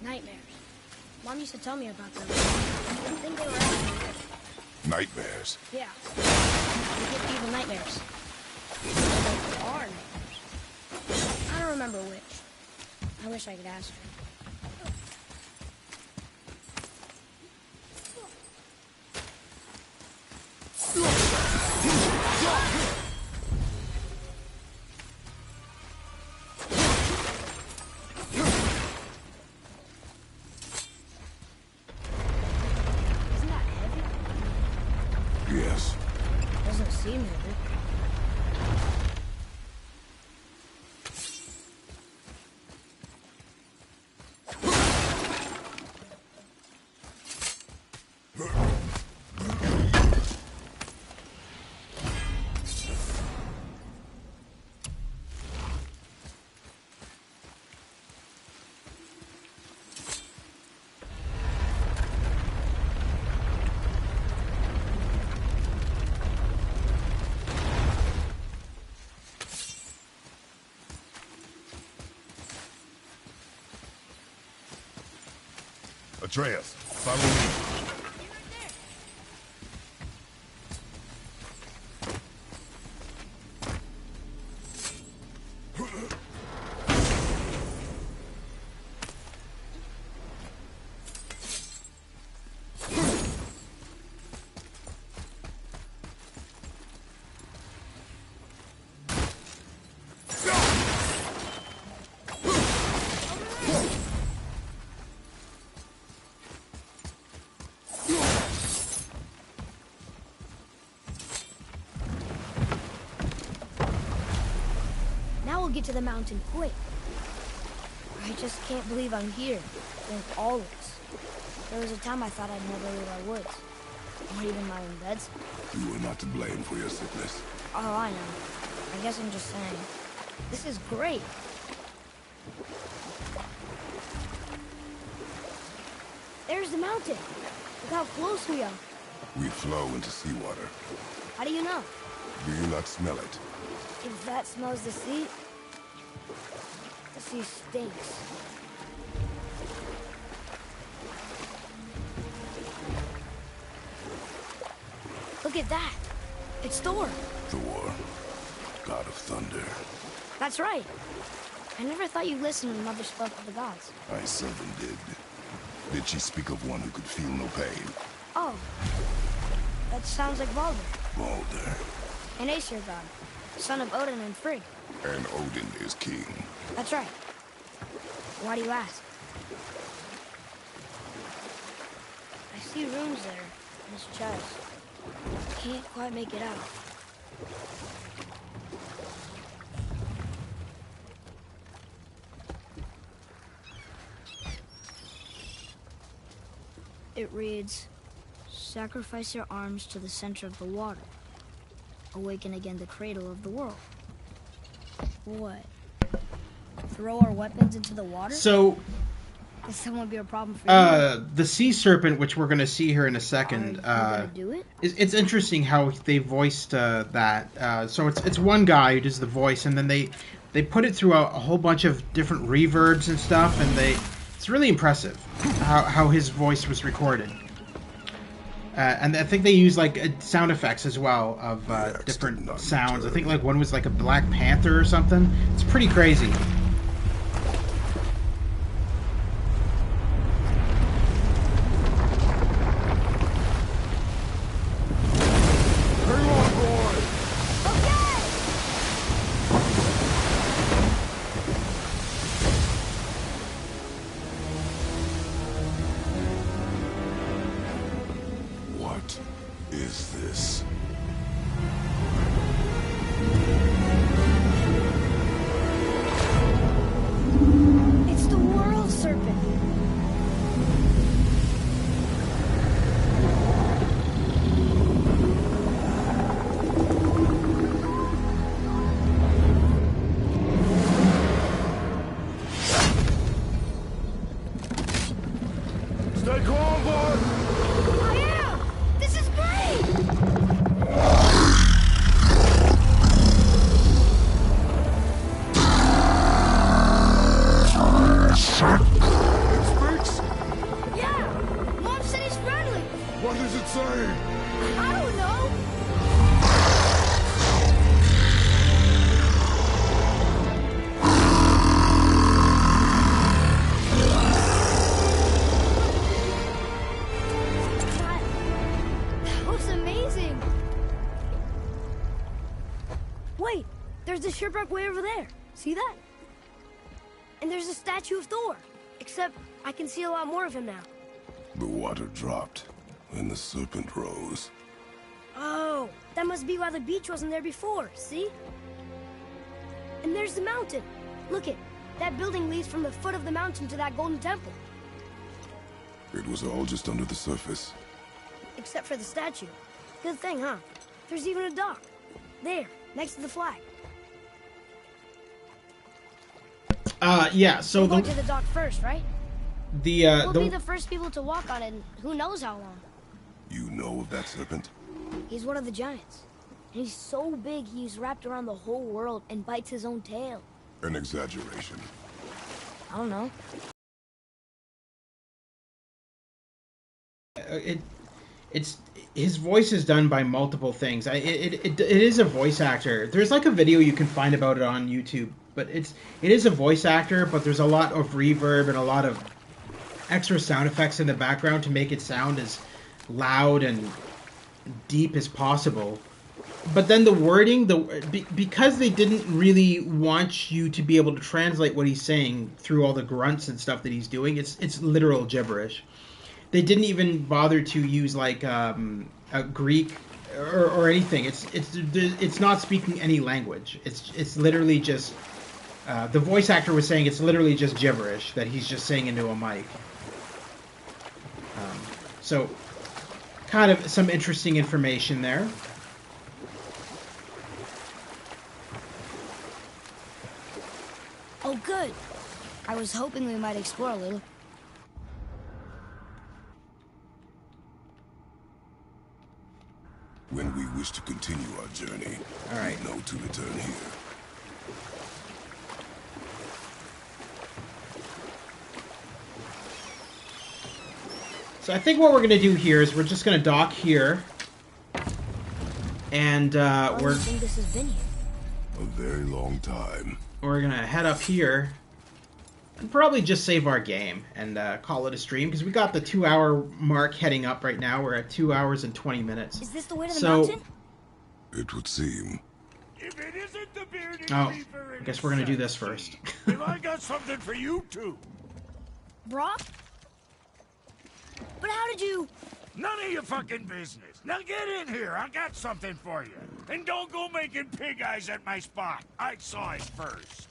Nightmares. Mom used to tell me about them. I didn't think they were actually... Nightmares. Yeah. You get evil nightmares. They are nightmares. I don't remember which. I wish I could ask her. Isn't that heavy? Yes. Doesn't seem heavy. Atreus, follow me. get to the mountain quick. I just can't believe I'm here with all this. There was a time I thought I'd never leave our woods, or even my own beds. You were not to blame for your sickness. Oh, I know. I guess I'm just saying. This is great. There's the mountain. Look how close we are. We flow into seawater. How do you know? Do you not smell it? If that smells the sea stinks. Look at that. It's Thor. Thor, god of thunder. That's right. I never thought you listened when Mother spoke of the gods. I seldom did. Did she speak of one who could feel no pain? Oh. That sounds like Baldur. Baldur. An Aesir god. Son of Odin and Frigg. And Odin is king. That's right. Why do you ask? I see runes there in his chest. Can't quite make it out. It reads, sacrifice your arms to the center of the water. Awaken again the cradle of the world. What? Throw our weapons into the water? So, Does someone be a problem for you? the sea serpent, which we're going to see here in a second, Are you gonna do it? it's interesting how they voiced that. So it's one guy who does the voice, and then they put it through a whole bunch of different reverbs and stuff, and it's really impressive how his voice was recorded. And I think they use like sound effects as well of different sounds. I think like one was like a Black Panther or something. It's pretty crazy. What is this? It's the world serpent. Stay calm, boy! I am! This is great! It speaks? Yeah! Mom said he's friendly! What does it say? I don't know! That looks amazing! Wait! There's the shipwreck way over there. See that? And there's a statue of Thor. Except I can see a lot more of him now. The water dropped, and the serpent rose. Oh, that must be why the beach wasn't there before, see? And there's the mountain. Look it, that building leads from the foot of the mountain to that golden temple. It was all just under the surface. Except for the statue. Good thing, huh? There's even a dock. There, next to the flag. Yeah. So We'll go to the dock first, right? We'll be the the first people to walk on it in who knows how long. You know of that serpent? He's one of the giants. And he's so big he's wrapped around the whole world and bites his own tail. An exaggeration. I don't know. it's his voice is done by multiple things. It is a voice actor. There's like a video you can find about it on YouTube, but it is a voice actor, but there's a lot of reverb and a lot of extra sound effects in the background to make it sound as loud and deep as possible. But then the wording, because they didn't really want you to be able to translate what he's saying through all the grunts and stuff that he's doing, it's literal gibberish. They didn't even bother to use like a Greek or anything. It's not speaking any language. It's literally just The voice actor was saying it's literally just gibberish that he's just saying into a mic. So, kind of some interesting information there. Oh, good. I was hoping we might explore a little. When we wish to continue our journey, all right, we know to return here. So I think what we're going to do here is we're just going to dock here. And How long do you think this has been here? A very long time. We're going to head up here and probably just save our game and call it a stream, because we got the 2-hour mark heading up right now. We're at 2 hours and 20 minutes. Is this the way to the mountain? It would seem. If it isn't the bearded Oh, reaper I guess we're going to do this first. Have I got something for you too? Brock? But how did you... None of your fucking business. Now get in here. I got something for you. And don't go making pig eyes at my spot. I saw it first.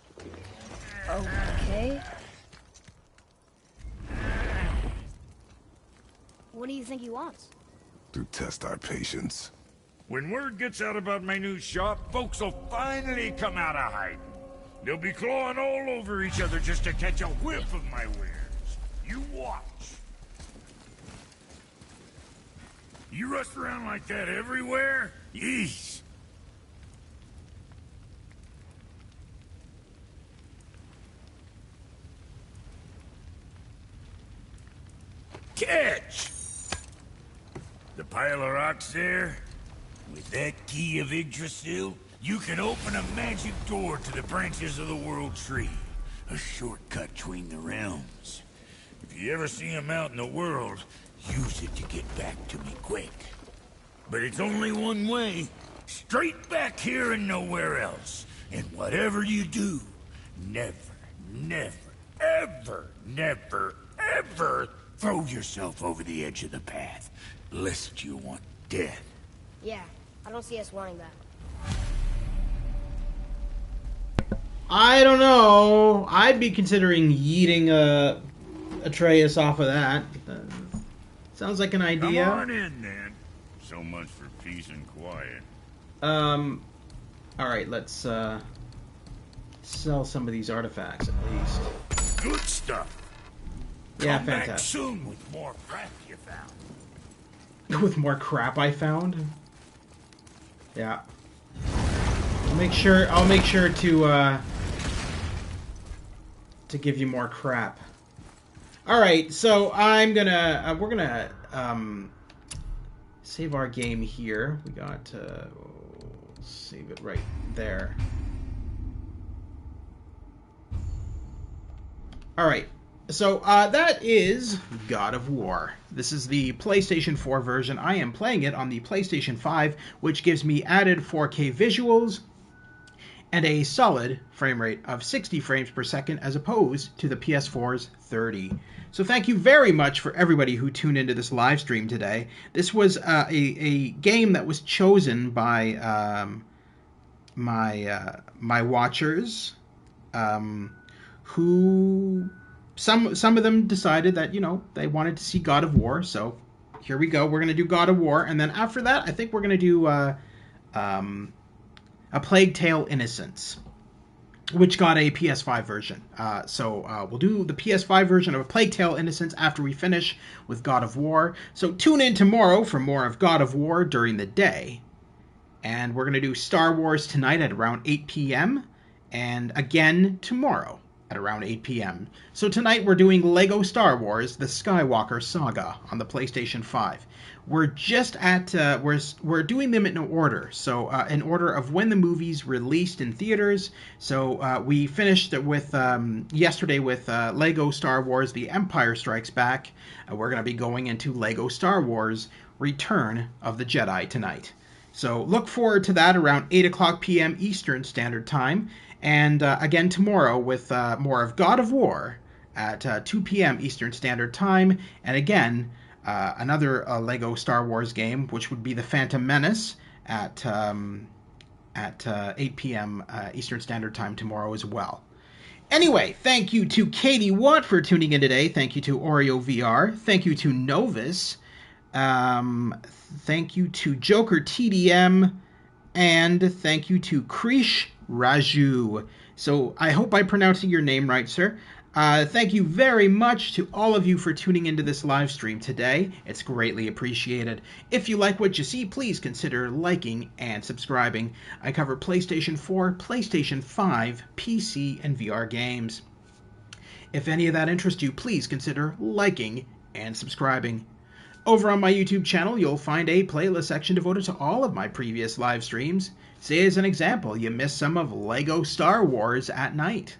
Okay. What do you think he wants? To test our patience. When word gets out about my new shop, folks will finally come out of hiding. They'll be clawing all over each other just to catch a whiff of my wares. You watch. You rush around like that everywhere? Yeesh. Catch! The pile of rocks there? With that key of Yggdrasil, you can open a magic door to the branches of the World Tree. A shortcut between the realms. If you ever see him out in the world, use it to get back to me quick. But it's only one way. Straight back here and nowhere else. And whatever you do, never, never, ever throw yourself over the edge of the path. Lest you want death. Yeah, I don't see us wanting that. I don't know. I'd be considering yeeting Atreus off of that. Sounds like an idea. Come on in, then. So much for peace and quiet. Alright, let's sell some of these artifacts at least. Good stuff. Yeah, Come back fantastic. soon with more crap you found. With more crap I found? Yeah. I'll make sure to give you more crap. Alright, so I'm gonna we're gonna save our game here. We got save it right there. Alright. So, that is God of War. This is the PlayStation 4 version. I am playing it on the PlayStation 5, which gives me added 4K visuals and a solid frame rate of 60 frames per second as opposed to the PS4's 30. So thank you very much for everybody who tuned into this live stream today. This was a game that was chosen by my watchers, who... Some of them decided that, you know, they wanted to see God of War, so here we go. We're going to do God of War, and then after that, I think we're going to do A Plague Tale: Innocence, which got a PS5 version. So we'll do the PS5 version of A Plague Tale: Innocence after we finish with God of War. So tune in tomorrow for more of God of War during the day. And we're going to do Star Wars tonight at around 8 p.m. and again tomorrow at around 8 p.m. So tonight we're doing Lego Star Wars: The Skywalker Saga on the PlayStation 5. We're just at we're doing them in order. So in order of when the movies released in theaters. So we finished with yesterday with Lego Star Wars: The Empire Strikes Back. We're going to be going into Lego Star Wars: Return of the Jedi tonight. So look forward to that around 8 o'clock p.m. Eastern Standard Time. And again tomorrow with more of God of War at 2 p.m. Eastern Standard Time. And again, another Lego Star Wars game, which would be The Phantom Menace at 8 p.m. Eastern Standard Time tomorrow as well. Anyway, thank you to Katie Watt for tuning in today. Thank you to Oreo VR. Thank you to Novus. Thank you to Joker TDM. And thank you to Krish Raju. So I hope I'm pronouncing your name right, sir. Thank you very much to all of you for tuning into this live stream today. It's greatly appreciated. If you like what you see, please consider liking and subscribing. I cover PlayStation 4, PlayStation 5, PC, and VR games. If any of that interests you, please consider liking and subscribing. Over on my YouTube channel, you'll find a playlist section devoted to all of my previous live streams. Say as an example, you missed some of LEGO Star Wars at night.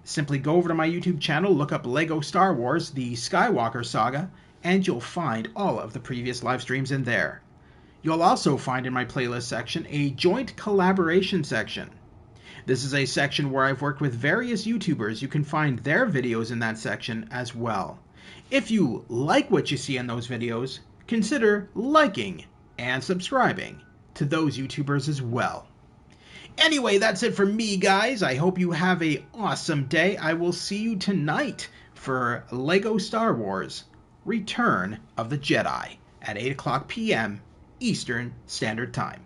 Simply go over to my YouTube channel, look up LEGO Star Wars, the Skywalker Saga, and you'll find all of the previous live streams in there. You'll also find in my playlist section a joint collaboration section. This is a section where I've worked with various YouTubers. You can find their videos in that section as well. If you like what you see in those videos, consider liking and subscribing to those YouTubers as well. Anyway, that's it for me, guys. I hope you have an awesome day. I will see you tonight for LEGO Star Wars Return of the Jedi at 8 o'clock p.m. Eastern Standard Time.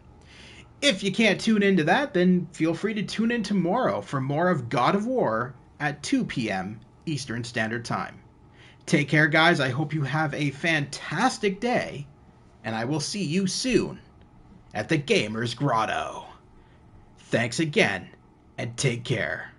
If you can't tune into that, then feel free to tune in tomorrow for more of God of War at 2 p.m. Eastern Standard Time. Take care, guys. I hope you have a fantastic day, and I will see you soon at the Gamers Grotto. Thanks again, and take care.